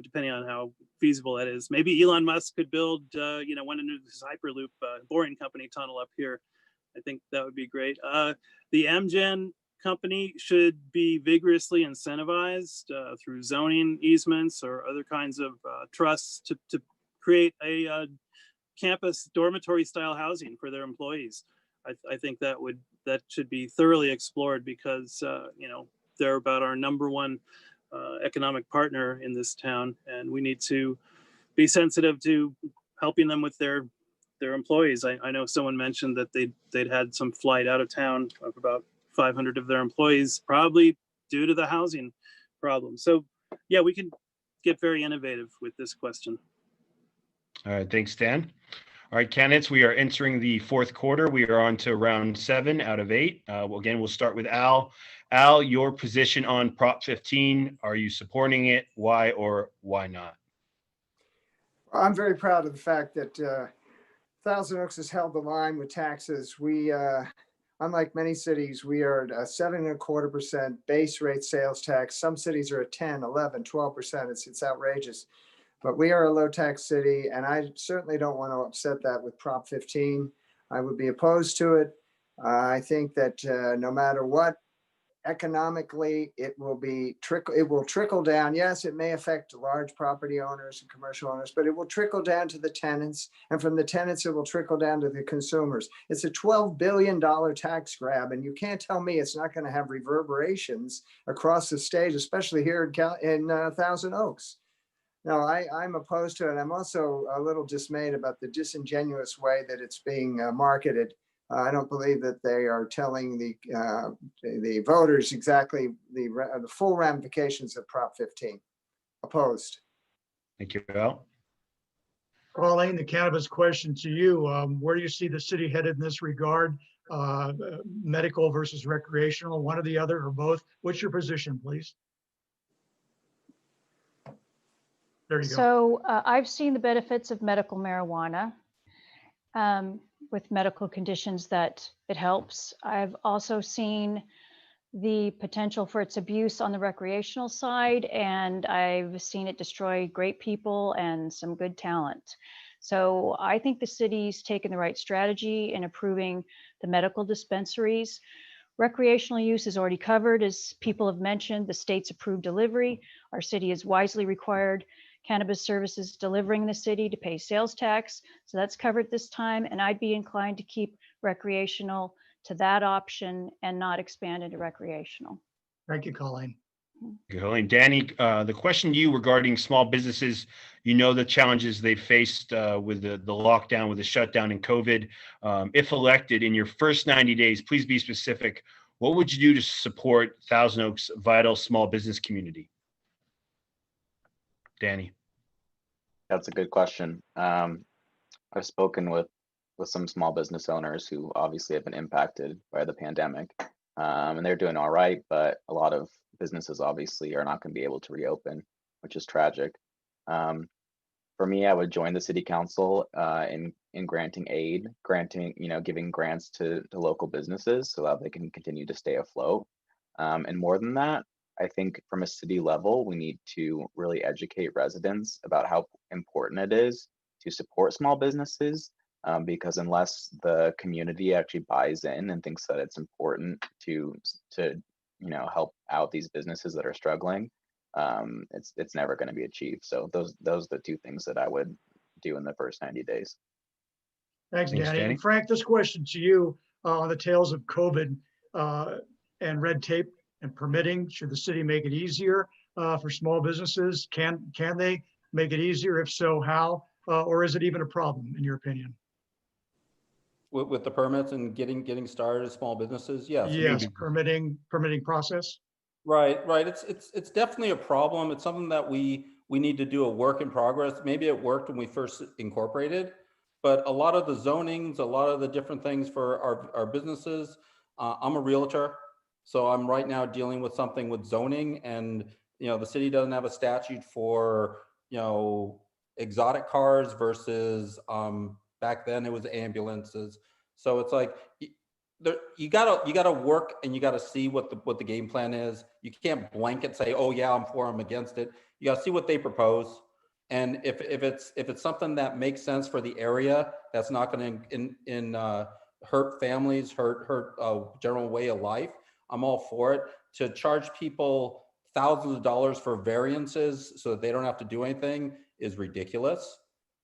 depending on how feasible that is. Maybe Elon Musk could build, one into this Hyperloop boring company tunnel up here. I think that would be great. The Amgen company should be vigorously incentivized through zoning easements or other kinds of trusts to create a campus dormitory style housing for their employees. I think that should be thoroughly explored because they're about our number one economic partner in this town, and we need to be sensitive to helping them with their employees. I know someone mentioned that they'd had some flight out of town of about 500 of their employees, probably due to the housing problem. So yeah, we can get very innovative with this question. All right, thanks, Dan. All right, candidates, we are entering the fourth quarter. We are on to round 7 out of 8. We'll start with Al. Al, your position on Prop 15, are you supporting it? Why or why not? I'm very proud of the fact that Thousand Oaks has held the line with taxes. We, unlike many cities, we are at a 7.25% base rate sales tax. Some cities are at 10, 11, 12%. It's outrageous. But we are a low tax city, and I certainly don't want to upset that with Prop 15. I would be opposed to it. I think that no matter what, economically, it will trickle down. Yes, it may affect large property owners and commercial owners, but it will trickle down to the tenants, and from the tenants, it will trickle down to the consumers. It's a $12 billion tax grab, and you can't tell me it's not going to have reverberations across the state, especially here in Thousand Oaks. No, I'm opposed to it. I'm also a little dismayed about the disingenuous way that it's being marketed. I don't believe that they are telling the voters exactly the full ramifications of Prop 15. Opposed. Thank you, Al. Pauline, the cannabis question to you. Where do you see the city headed in this regard? Medical versus recreational, one or the other or both? What's your position, please? There you go. So I've seen the benefits of medical marijuana with medical conditions that it helps. I've also seen the potential for its abuse on the recreational side, and I've seen it destroy great people and some good talent. So I think the city's taken the right strategy in approving the medical dispensaries. Recreational use is already covered, as people have mentioned, the state's approved delivery. Our city is wisely required cannabis services delivering the city to pay sales tax. So that's covered this time. And I'd be inclined to keep recreational to that option and not expand into recreational. Thank you, Colleen. Good, Colleen. Danny, the question to you regarding small businesses, the challenges they faced with the lockdown, with the shutdown and COVID. If elected in your first 90 days, please be specific. What would you do to support Thousand Oaks' vital small business community? Danny. That's a good question. I've spoken with with some small business owners who obviously have been impacted by the pandemic. And they're doing all right, but a lot of businesses obviously are not going to be able to reopen, which is tragic. For me, I would join the city council in granting aid, giving grants to local businesses so that they can continue to stay afloat. And more than that, I think from a city level, we need to really educate residents about how important it is to support small businesses, because unless the community actually buys in and thinks that it's important to help out these businesses that are struggling, it's never going to be achieved. So those are the two things that I would do in the first 90 days. Thanks, Thanks, Danny. Danny. And Frank, this question to you on the tails of COVID and red tape and permitting. Should the city make it easier for small businesses? Can they make it easier? If so, how? Or is it even a problem, in your opinion? With the permits and getting started as small businesses, yes. Yes, permitting process. Right. It's definitely a problem. It's something that we need to do a work in progress. Maybe it worked when we first incorporated, but a lot of the zonings, a lot of the different things for our businesses. I'm a realtor, so I'm right now dealing with something with zoning, and the city doesn't have a statute for exotic cars versus back then it was ambulances. So it's like you gotta work, and you gotta see what the game plan is. You can't blanket say, oh yeah, I'm for, I'm against it. You gotta see what they propose, and if it's something that makes sense for the area, that's not going to hurt families, hurt general way of life, I'm all for it. To charge people thousands of dollars for variances so that they don't have to do anything is ridiculous.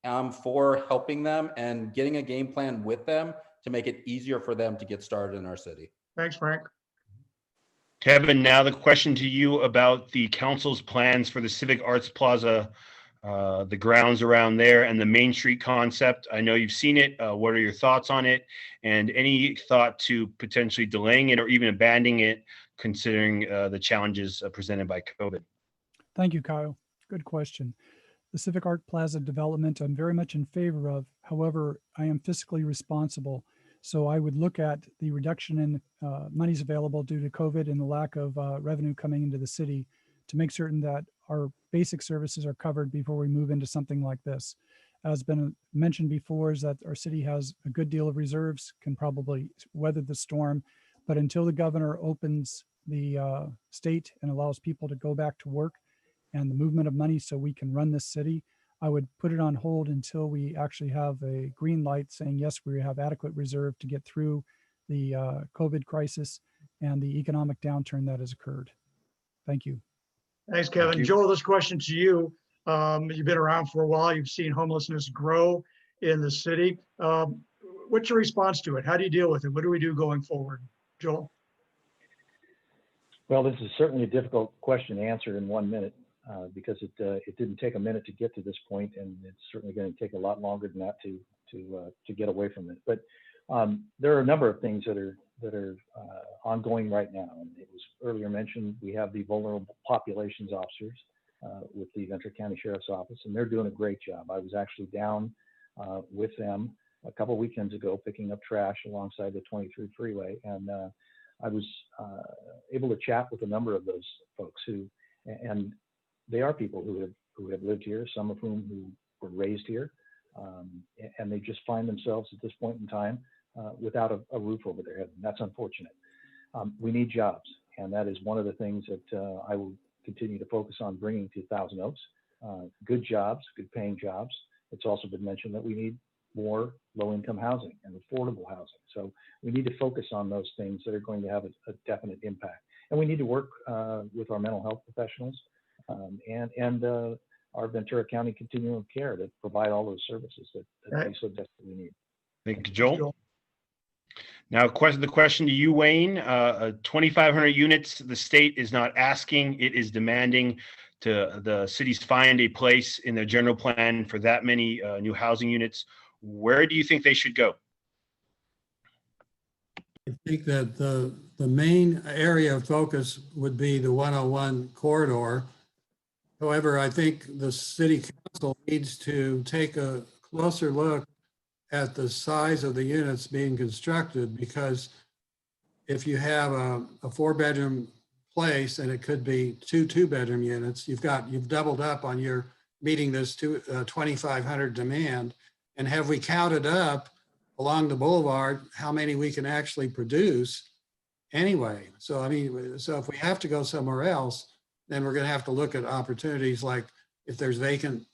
I'm for helping them and getting a game plan with them to make it easier for them to get started in our city. Thanks, Frank. Kevin, now the question to you about the council's plans for the Civic Arts Plaza, the grounds around there, and the Main Street concept. I know you've seen it. What are your thoughts on it? And any thought to potentially delaying it or even abandoning it, considering the challenges presented by COVID? Thank you, Kyle. Good question. The Civic Art Plaza development, I'm very much in favor of. However, I am fiscally responsible. So I would look at the reduction in monies available due to COVID and the lack of revenue coming into the city to make certain that our basic services are covered before we move into something like this. As been mentioned before, is that our city has a good deal of reserves, can probably weather the storm, but until the governor opens the state and allows people to go back to work and the movement of money so we can run this city, I would put it on hold until we actually have a green light saying, yes, we have adequate reserve to get through the COVID crisis and the economic downturn that has occurred. Thank you. Thanks, Kevin. Thank you. Joel, this question to you. You've been around for a while. You've seen homelessness grow in the city. What's your response to it? How do you deal with it? What do we do going forward? Joel? Well, this is certainly a difficult question to answer in 1 minute because it didn't take a minute to get to this point, and it's certainly going to take a lot longer than that to get away from it. But there are a number of things that are ongoing right now. And it was earlier mentioned, we have the vulnerable populations officers with the Ventura County Sheriff's Office, and they're doing a great job. I was actually down with them a couple of weekends ago picking up trash alongside the 23 freeway, and I was able to chat with a number of those folks and they are people who have lived here, some of whom who were raised here, and they just find themselves at this point in time without a roof over their head. And that's unfortunate. We need jobs, and that is one of the things that I will continue to focus on bringing to Thousand Oaks. Good jobs, good paying jobs. It's also been mentioned that we need more low-income housing and affordable housing. So we need to focus on those things that are going to have a definite impact. And we need to work with our mental health professionals and our Ventura County Continuum of Care to provide all those services that they so desperately need. Thank you, Joel. Now, the question to you, Wayne, 2,500 units, the state is not asking, it is demanding to the cities find a place in their general plan for that many new housing units. Where do you think they should go? I think that the main area of focus would be the 101 corridor. However, I think the city council needs to take a closer look at the size of the units being constructed, because if you have a 4-bedroom place and it could be 2-bedroom units, you've doubled up on your meeting this 2,500 demand. And have we counted up along the boulevard how many we can actually produce anyway? So, I mean, so if we have to go somewhere else, then we're going to have to look at opportunities like if there's vacant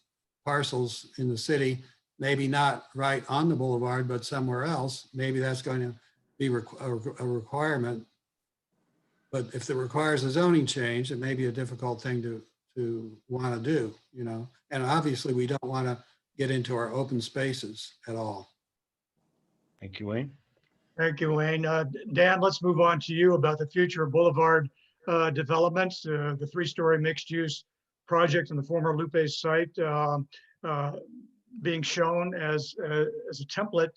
parcels in the city, maybe not right on the boulevard, but somewhere else, maybe that's going to be a requirement. But if it requires a zoning change, it may be a difficult thing to want to do, you know. And obviously, we don't want to get into our open spaces at all. Thank you, Wayne. Thank you, Wayne. Dan, let's move on to you about the future of Boulevard developments, the 3-story mixed-use project in the former Lupe site being shown as a template.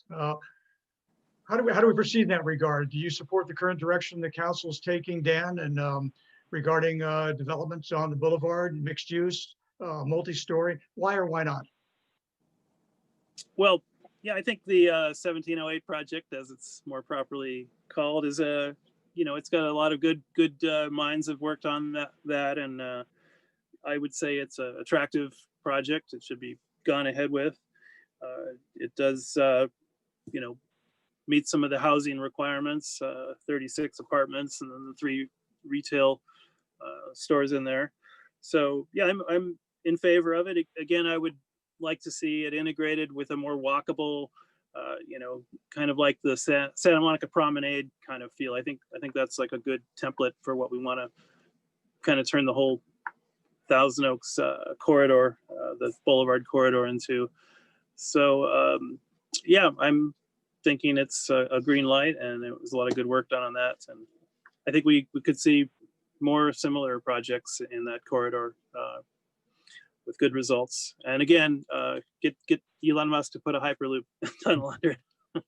How do we proceed in that regard? Do you support the current direction the council is taking, Dan, and regarding developments on the boulevard, mixed use, multi-story? Why or why not? Well, yeah, I think the 1708 project, as it's more properly called, is it's got a lot of good minds have worked on that, and I would say it's an attractive project. It should be gone ahead with. It does, meet some of the housing requirements, 36 apartments, and then the 3 retail stores in there. So yeah, I'm in favor of it. Again, I would like to see it integrated with a more walkable, kind of like the Santa Monica Promenade kind of feel. I think that's like a good template for what we want to kind of turn the whole Thousand Oaks corridor, the Boulevard corridor into. So yeah, I'm thinking it's a green light, and it was a lot of good work done on that. And I think we could see more similar projects in that corridor with good results. And again, get Elon Musk to put a Hyperloop tunnel under it.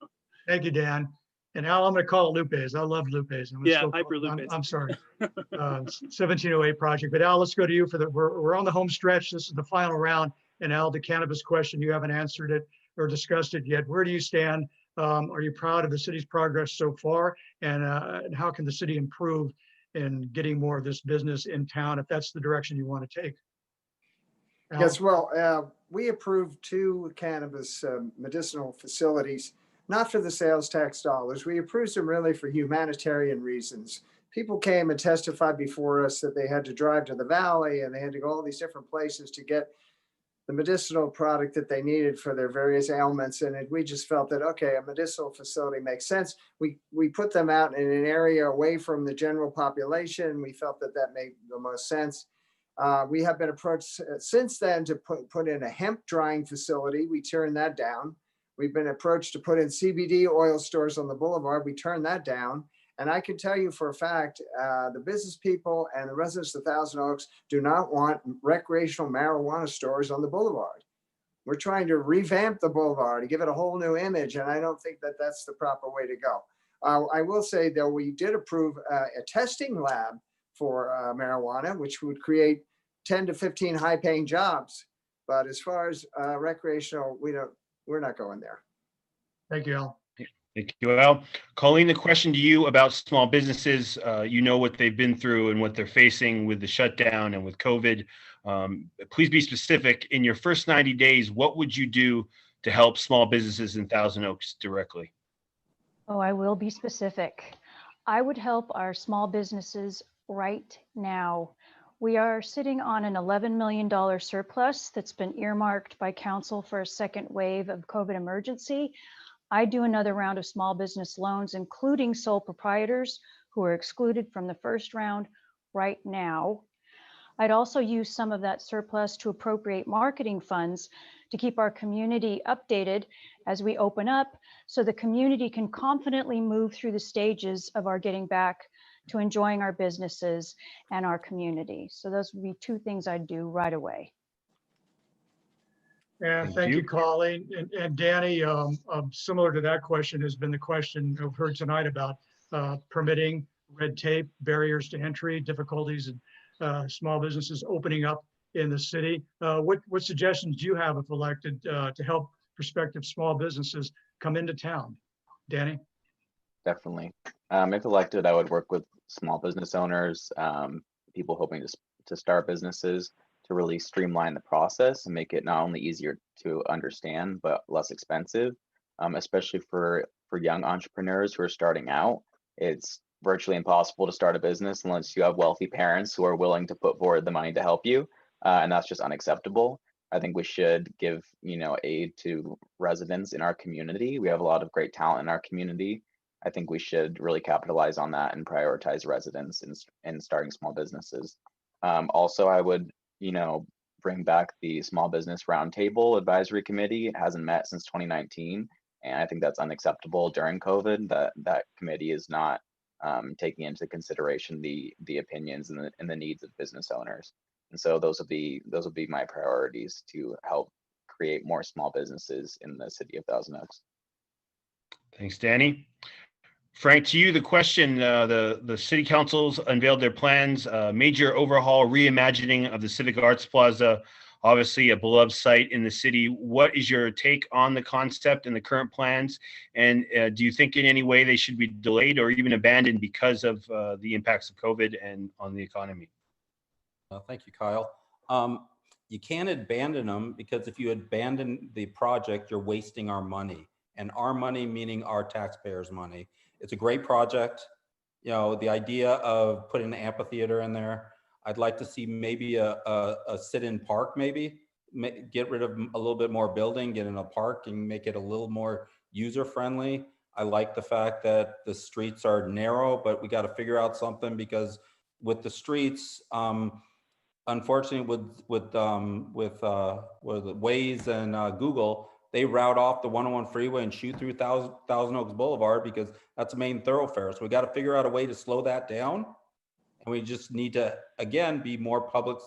Thank you, Dan. And Al, I'm going to call it Lupes. I love Lupes. Yeah, Hyperloop. I'm sorry. 1708 project. But Al, let's go to you we're on the home stretch. This is the final round. And Al, the cannabis question, you haven't answered it or discussed it yet. Where do you stand? Are you proud of the city's progress so far? And how can the city improve in getting more of this business in town, if that's the direction you want to take? Al? Yes, well, we approved 2 cannabis medicinal facilities, not for the sales tax dollars. We approved them really for humanitarian reasons. People came and testified before us that they had to drive to the valley and they had to go all these different places to get the medicinal product that they needed for their various ailments. And we just felt that, okay, a medicinal facility makes sense. We put them out in an area away from the general population. We felt that made the most sense. We have been approached since then to put in a hemp drying facility. We turned that down. We've been approached to put in CBD oil stores on the boulevard. We turned that down. And I can tell you for a fact, the business people and the residents of Thousand Oaks do not want recreational marijuana stores on the boulevard. We're trying to revamp the boulevard to give it a whole new image. And I don't think that that's the proper way to go. I will say, though, we did approve a testing lab for marijuana, which would create 10 to 15 high-paying jobs. But as far as recreational, we're not going there. Thank you, Al. Thank you, Al. Colleen, the question to you about small businesses. You know what they've been through and what they're facing with the shutdown and with COVID. Please be specific. In your first 90 days, what would you do to help small businesses in Thousand Oaks directly? Oh, I will be specific. I would help our small businesses right now. We are sitting on an $11 million surplus that's been earmarked by council for a second wave of COVID emergency. I do another round of small business loans, including sole proprietors who are excluded from the first round right now. I'd also use some of that surplus to appropriate marketing funds to keep our community updated as we open up, so the community can confidently move through the stages of our getting back to enjoying our businesses and our community. So those would be 2 things I'd do right away. And thank you, Colleen. And Danny, similar to that question has been the question I've heard tonight about permitting, red tape, barriers to entry, difficulties in small businesses opening up in the city. What suggestions do you have, if elected, to help prospective small businesses come into town. Danny? Definitely. If elected, I would work with small business owners, people hoping to start businesses, to really streamline the process and make it not only easier to understand, but less expensive, especially for young entrepreneurs who are starting out. It's virtually impossible to start a business unless you have wealthy parents who are willing to put forward the money to help you, and that's just unacceptable. I think we should give, aid to residents in our community. We have a lot of great talent in our community. I think we should really capitalize on that and prioritize residents in starting small businesses. Also, I would, bring back the Small Business Roundtable Advisory Committee. It hasn't met since 2019, and I think that's unacceptable during COVID. That committee is not taking into consideration the opinions and the needs of business owners. And so those would be my priorities to help create more small businesses in the city of Thousand Oaks. Thanks, Danny. Frank, to you, the question, the city councils unveiled their plans, major overhaul, reimagining of the Civic Arts Plaza, obviously a beloved site in the city. What is your take on the concept and the current plans? And do you think in any way they should be delayed or even abandoned because of the impacts of COVID and on the economy? Thank you, Kyle. You can't abandon them, because if you abandon the project, you're wasting our money, and our money meaning our taxpayers' money. It's a great project. The idea of putting an amphitheater in there, I'd like to see maybe a sit-in park, maybe get rid of a little bit more building, get in a park and make it a little more user-friendly. I like the fact that the streets are narrow, but we got to figure out something, because with the streets, unfortunately, with Waze and Google, they route off the 101 freeway and shoot through Thousand Oaks Boulevard, because that's the main thoroughfare. So we got to figure out a way to slow that down, and we just need to, again, be more public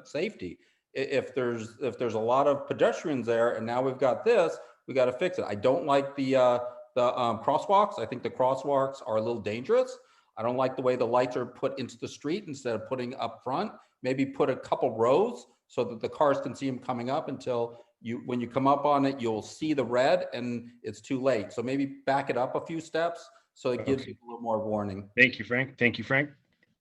safety. If there's a lot of pedestrians there, and now we've got this, we got to fix it. I don't like the crosswalks. I think the crosswalks are a little dangerous. I don't like the way the lights are put into the street instead of putting up front. Maybe put a couple rows so that the cars can see them coming up, until when you come up on it, you'll see the red and it's too late. So maybe back it up a few steps so it gives you a little more warning. Thank you, Frank. Thank you, Frank.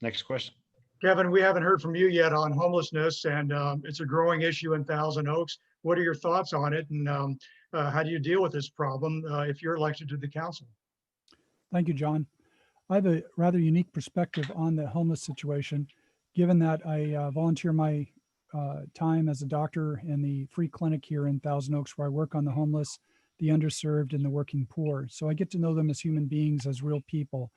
Next question. Kevin, we haven't heard from you yet on homelessness, and it's a growing issue in Thousand Oaks. What are your thoughts on it, and how do you deal with this problem if you're elected to the council? Thank you, John. I have a rather unique perspective on the homeless situation, given that I volunteer my time as a doctor in the free clinic here in Thousand Oaks, where I work on the homeless, the underserved, and the working poor. So I get to know them as human beings, as real people.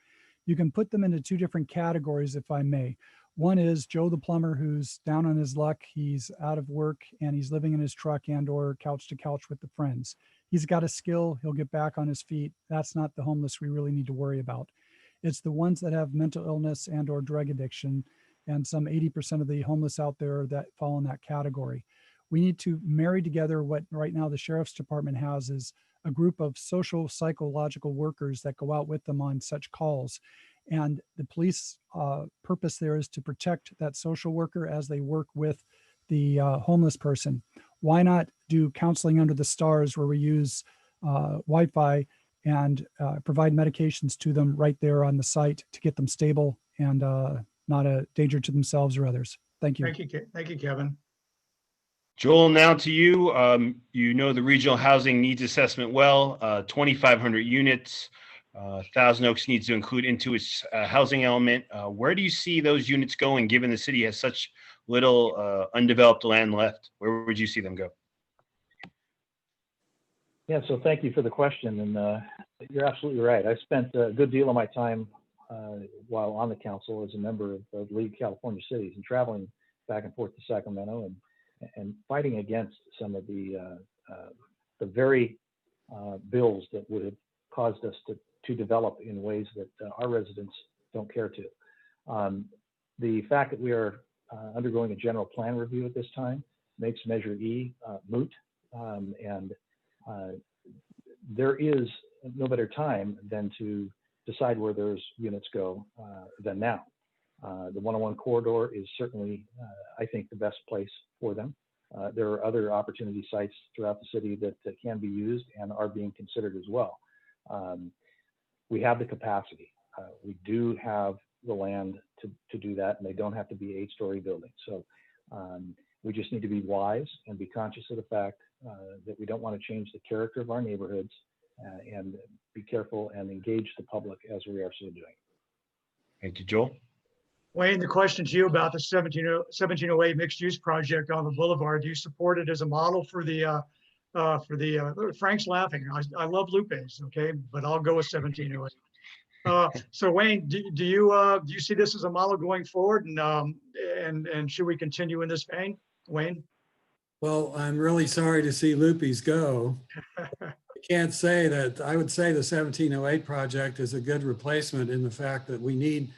You can put them into two different categories, if I may. One is Joe the plumber, who's down on his luck. He's out of work and he's living in his truck and or couch to couch with the friends. He's got a skill. He'll get back on his feet. That's not the homeless we really need to worry about. It's the ones that have mental illness and or drug addiction, and some 80% of the homeless out there that fall in that category. We need to marry together what right now the sheriff's department has is a group of social psychological workers that go out with them on such calls. And the police purpose there is to protect that social worker as they work with the homeless person. Why not do counseling under the stars, where we use Wi-Fi and provide medications to them right there on the site to get them stable and not a danger to themselves or others. Thank you. Thank you, Kevin. Joel, now to you. You know the regional housing needs assessment well, 2,500 units. Thousand Oaks needs to include into its housing element. Where do you see those units going, given the city has such little undeveloped land left? Where would you see them go? Yeah, so thank you for the question, and you're absolutely right. I spent a good deal of my time while on the council as a member of the League of California Cities and traveling back and forth to Sacramento and fighting against some of the very bills that would have caused us to develop in ways that our residents don't care to. The fact that we are undergoing a general plan review at this time makes Measure E moot, and there is no better time than to decide where those units go than now. The 101 corridor is certainly, I think, the best place for them. there are other opportunity sites throughout the city that can be used and are being considered as well. We have the capacity. We do have the land to do that, and they don't have to be 8-story buildings. So we just need to be wise and be conscious of the fact that we don't want to change the character of our neighborhoods, and be careful and engage the public as we are so doing. Thank you, Joel. Wayne, the question to you about the 1708 mixed use project on the boulevard, do you support it as a model for the Frank's laughing. I love Lupe's, okay, but I'll go with 1708. So Wayne, do you see this as a model going forward, and should we continue in this vein, Wayne? Well, I'm really sorry to see Lupe's go. I can't say that. I would say the 1708 project is a good replacement in the fact that we need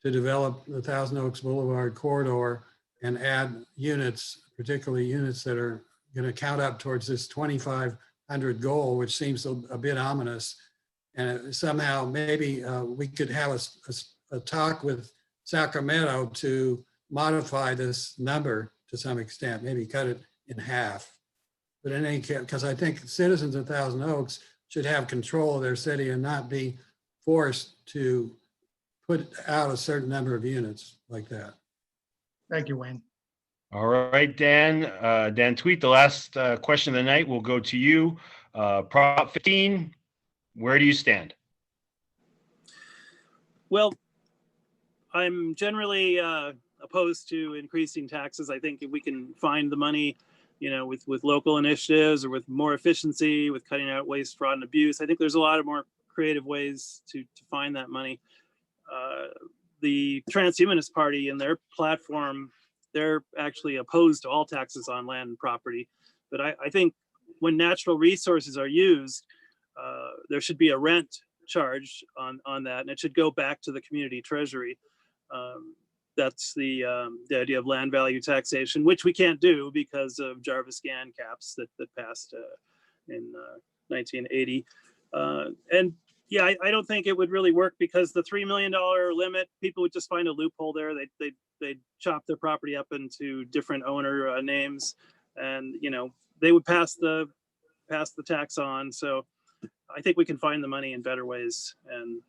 to develop the Thousand Oaks Boulevard corridor and add units, particularly units that are going to count up towards this 2,500 goal, which seems a bit ominous. And somehow maybe we could have a talk with Sacramento to modify this number to some extent, maybe cut it in half. But in any case, because I think citizens of Thousand Oaks should have control of their city and not be forced to put out a certain number of units like that. Thank you, Wayne. All right, Dan. Dan Tweet, the last question of the night will go to you. Prop 15, where do you stand? Well, I'm generally opposed to increasing taxes. I think if we can find the money, with local initiatives or with more efficiency, with cutting out waste, fraud, and abuse, I think there's a lot of more creative ways to find that money. The Transhumanist Party in their platform, they're actually opposed to all taxes on land and property. But I think when natural resources are used, there should be a rent charge on that, and it should go back to the community treasury. That's the idea of land value taxation, which we can't do because of Jarvis-Gann caps that passed in 1980. And yeah, I don't think it would really work because the $3 million limit, people would just find a loophole there. They'd chop their property up into different owner names, and they would pass the tax on. So I think we can find the money in better ways, and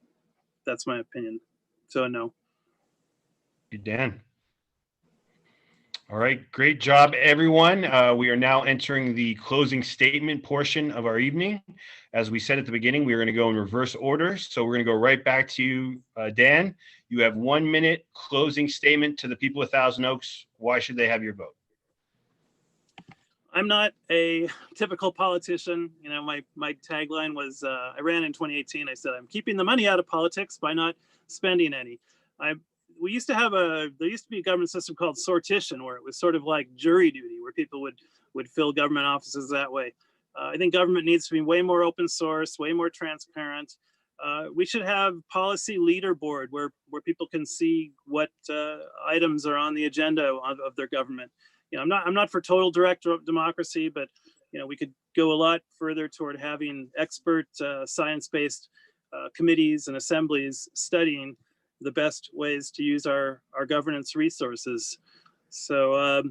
that's my opinion. So no. Good, Dan. All right, great job, everyone. We are now entering the closing statement portion of our evening. As we said at the beginning, we are going to go in reverse order. So we're going to go right back to you, Dan. You have 1 minute closing statement to the people of Thousand Oaks. Why should they have your vote? I'm not a typical politician. My tagline was, I ran in 2018. I said, I'm keeping the money out of politics by not spending any. There used to be a government system called sortition, where it was sort of like jury duty, where people would fill government offices that way. I think government needs to be way more open source, way more transparent. We should have policy leaderboard where people can see what items are on the agenda of their government. I'm not for total direct democracy, but we could go a lot further toward having expert science-based committees and assemblies studying the best ways to use our governance resources. So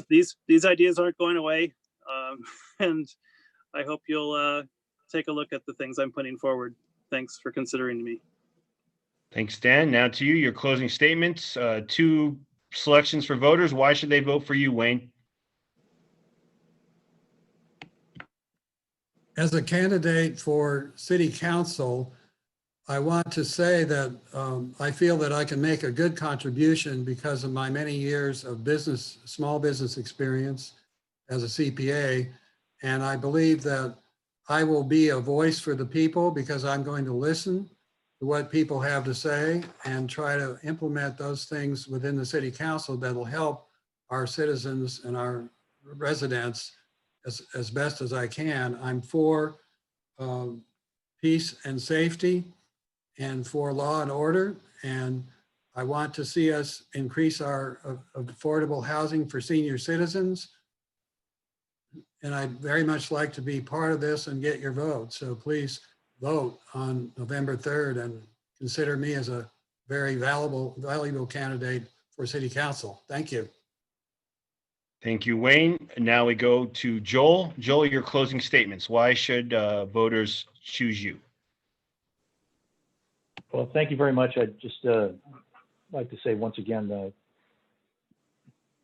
these ideas aren't going away, and I hope you'll take a look at the things I'm putting forward. Thanks for considering me. Thanks, Dan. Now to you, your closing statements. 2 selections for voters. Why should they vote for you, Wayne? As a candidate for city council, I want to say that I feel that I can make a good contribution because of my many years of small business experience as a CPA. And I believe that I will be a voice for the people because I'm going to listen to what people have to say and try to implement those things within the city council that'll help our citizens and our residents as best as I can. I'm for peace and safety and for law and order. And I want to see us increase our affordable housing for senior citizens. And I'd very much like to be part of this and get your vote. So please vote on November 3rd and consider me as a very valuable candidate for city council. Thank you. Thank you, Wayne. Now we go to Joel. Joel, your closing statements. Why should voters choose you? Well, thank you very much. I'd just like to say once again,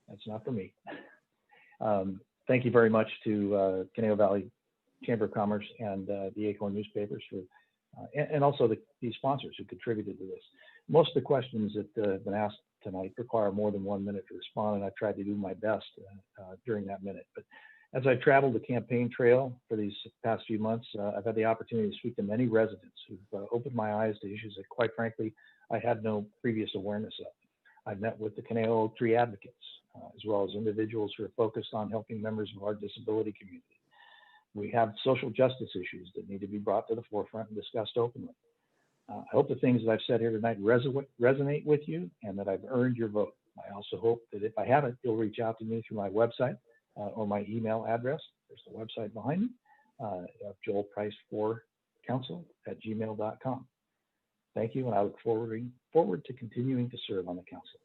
that's not for me. Thank you very much to Conejo Valley Chamber of Commerce and the Acorn Newspapers for, and also the sponsors who contributed to this. Most of the questions that have been asked tonight require more than 1 minute to respond, and I've tried to do my best during that minute. But as I've traveled the campaign trail for these past few months, I've had the opportunity to speak to many residents who've opened my eyes to issues that, quite frankly, I had no previous awareness of. I've met with the Conejo Oak Tree advocates, as well as individuals who are focused on helping members of our disability community. We have social justice issues that need to be brought to the forefront and discussed openly. I hope the things that I've said here tonight resonate with you and that I've earned your vote. I also hope that if I haven't, you'll reach out to me through my website or my email address. There's the website behind me, joelprice4council@gmail.com. Thank you, and I look forward to continuing to serve on the council.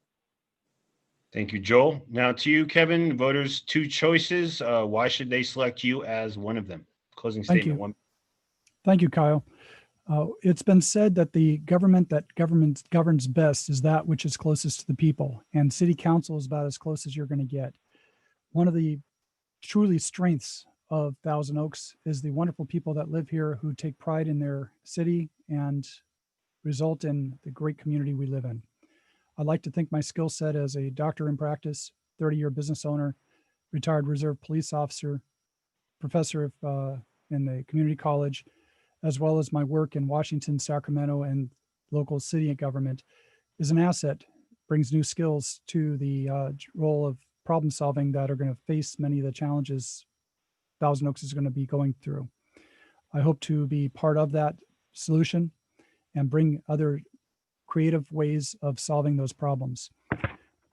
Thank you, Joel. Now to you, Kevin. Voters, two choices. Why should they select you as one of them? Closing Thank statement. you. Thank you, Kyle. It's been said that the government that governs best is that which is closest to the people, and city council is about as close as you're going to get. One of the truly strengths of Thousand Oaks is the wonderful people that live here who take pride in their city and result in the great community we live in. I'd like to think my skill set as a doctor in practice, 30-year business owner, retired reserve police officer, professor in the community college, as well as my work in Washington, Sacramento, and local city government is an asset, brings new skills to the role of problem solving that are going to face many of the challenges Thousand Oaks is going to be going through. I hope to be part of that solution and bring other creative ways of solving those problems.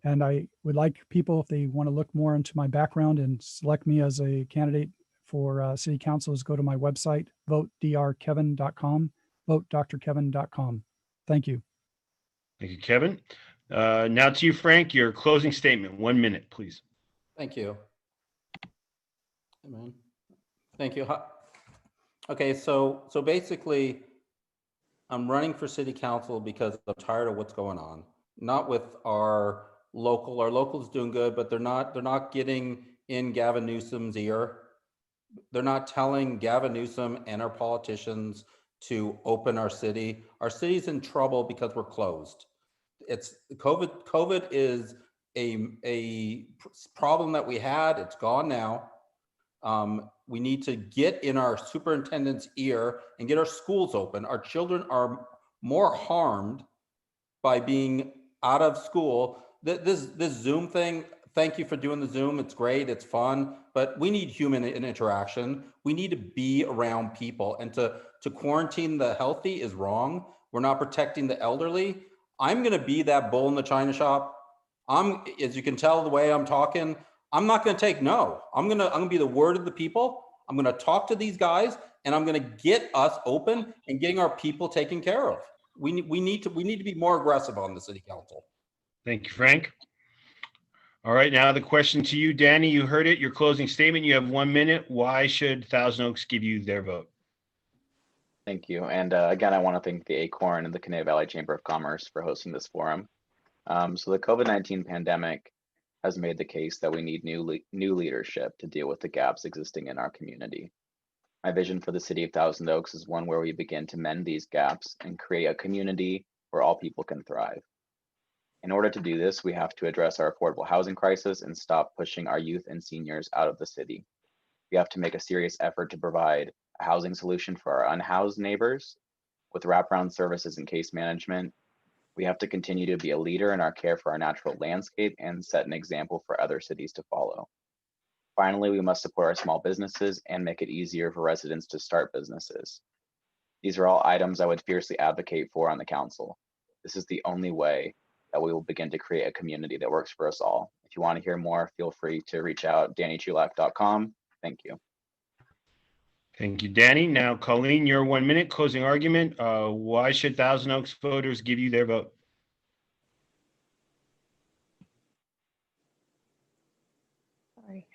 And I would like people, if they want to look more into my background and select me as a candidate for city council, is go to my website, votedrkevin.com, votedrkevin.com. Thank you. Thank you, Kevin. Now to you, Frank, your closing statement. 1 minute, please. Thank you. Amen. Thank you. Okay, so basically, I'm running for city council because I'm tired of what's going on. Not with our local. Our local's doing good, but they're not getting in Gavin Newsom's ear. They're not telling Gavin Newsom and our politicians to open our city. Our city's in trouble because we're closed. It's COVID is a problem that we had. It's gone now. We need to get in our superintendent's ear and get our schools open. Our children are more harmed by being out of school. This Zoom thing, thank you for doing the Zoom. It's great, it's fun, but we need human interaction. We need to be around people, and to quarantine the healthy is wrong. We're not protecting the elderly. I'm gonna be that bull in the china shop. As you can tell the way I'm talking, I'm not going to take no. I'm gonna be the word of the people. I'm going to talk to these guys, and I'm going to get us open and getting our people taken care of. We need to be more aggressive on the city council. Thank you, Frank. All right, now the question to you, Danny. You heard it. Your closing statement. You have 1 minute. Why should Thousand Oaks give you their vote? Thank you. And again, I want to thank the Acorn and the Conejo Valley Chamber of Commerce for hosting this forum. So the COVID-19 pandemic has made the case that we need new leadership to deal with the gaps existing in our community. My vision for the city of Thousand Oaks is one where we begin to mend these gaps and create a community where all people can thrive. In order to do this, we have to address our affordable housing crisis and stop pushing our youth and seniors out of the city. We have to make a serious effort to provide a housing solution for our unhoused neighbors with wraparound services and case management. We have to continue to be a leader in our care for our natural landscape and set an example for other cities to follow. Finally, we must support our small businesses and make it easier for residents to start businesses. These are all items I would fiercely advocate for on the council. This is the only way that we will begin to create a community that works for us all. If you want to hear more, feel free to reach out, dannychulak.com. Thank you. Thank you, Danny. Now, Colleen, your 1 minute closing argument. Why should Thousand Oaks voters give you their vote? Sorry.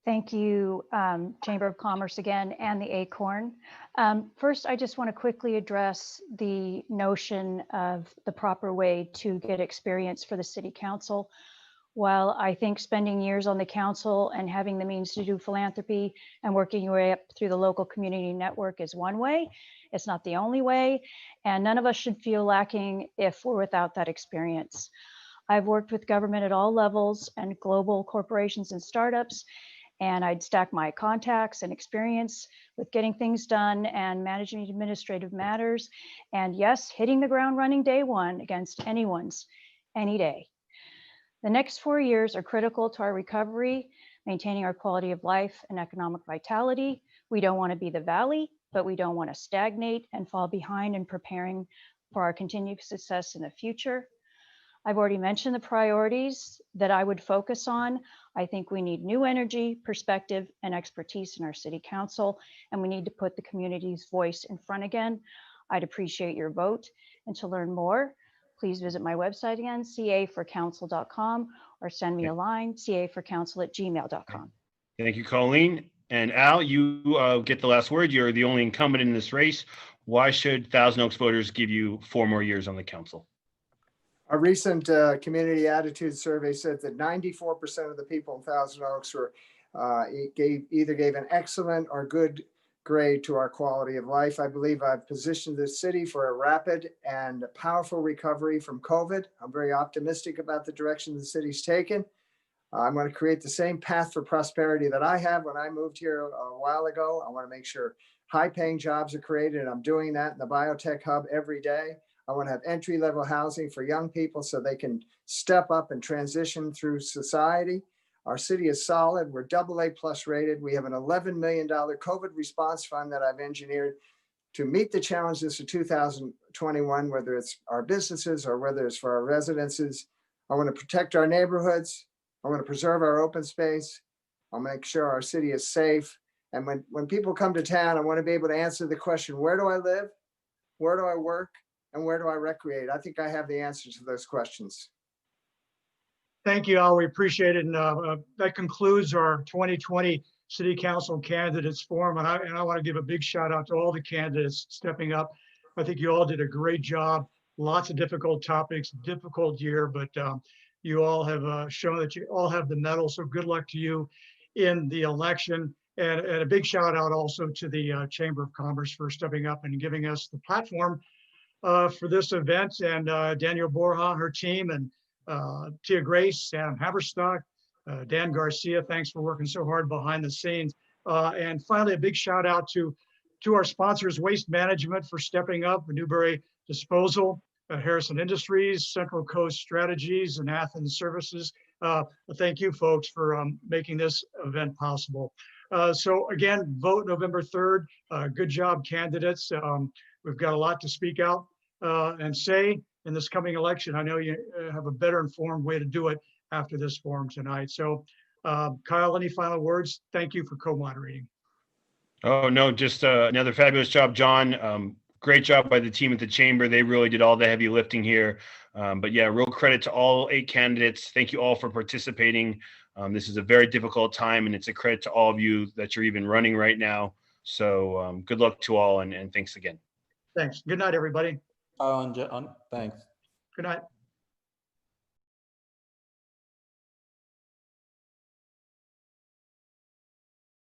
Thank you, Chamber of Commerce again, and the Acorn. First, I just want to quickly address the notion of the proper way to get experience for the City Council. While I think spending years on the council and having the means to do philanthropy and working your way up through the local community network is one way, it's not the only way, and none of us should feel lacking if we're without that experience. I've worked with government at all levels and global corporations and startups, and I'd stack my contacts and experience with getting things done and managing administrative matters. And yes, hitting the ground running day one against anyone's, any day. The next 4 years are critical to our recovery, maintaining our quality of life and economic vitality. We don't want to be the valley, but we don't want to stagnate and fall behind in preparing for our continued success in the future. I've already mentioned the priorities that I would focus on. I think we need new energy, perspective, and expertise in our City Council, and we need to put the community's voice in front again. I'd appreciate your vote. And to learn more, please visit my website again, caforcouncil.com, or send me a line, caforcouncil@gmail.com. Thank you, Colleen. And Al, you get the last word. You're the only incumbent in this race. Why should Thousand Oaks voters give you 4 more years on the council? A recent community attitude survey said that 94% of the people in Thousand Oaks were either gave an excellent or good grade to our quality of life. I believe I've positioned this city for a rapid and powerful recovery from COVID. I'm very optimistic about the direction the city's taken. I'm going to create the same path for prosperity that I have when I moved here a while ago. I want to make sure high-paying jobs are created, and I'm doing that in the biotech hub every day. I want to have entry-level housing for young people so they can step up and transition through society. Our city is solid. We're AA+ rated. We have an $11 million COVID response fund that I've engineered to meet the challenges of 2021, whether it's our businesses or whether it's for our residences. I want to protect our neighborhoods. I want to preserve our open space. I'll make sure our city is safe. And when people come to town, I want to be able to answer the question, where do I live? Where do I work? And where do I recreate? I think I have the answers to those questions. Thank you, Al. We appreciate it. And that concludes our 2020 City Council Candidates Forum. And I want to give a big shout out to all the candidates stepping up. I think you all did a great job. Lots of difficult topics, difficult year, but you all have shown that you all have the mettle. So good luck to you in the election. And a big shout out also to the Chamber of Commerce for stepping up and giving us the platform for this event, and Daniel Borja, her team, and Tia Grace, Adam Haverstock, Dan Garcia, thanks for working so hard behind the scenes. And finally, a big shout out to our sponsors, Waste Management, for stepping up, Newberry Disposal, Harrison Industries, Central Coast Strategies, and Athens Services. Thank you, folks, for making this event possible. So again, vote November 3rd. Good job, candidates. We've got a lot to speak out and say in this coming election. I know you have a better informed way to do it after this forum tonight. So Kyle, any final words? Thank you for co-moderating. Oh, no, just another fabulous job, John. Great job by the team at the Chamber. They really did all the heavy lifting here. But yeah, real credit to all 8 candidates. Thank you all for participating. This is a very difficult time, and it's a credit to all of you that you're even running right now. So good luck to all, and thanks again. Thanks. Good night, everybody. Thanks. Good night.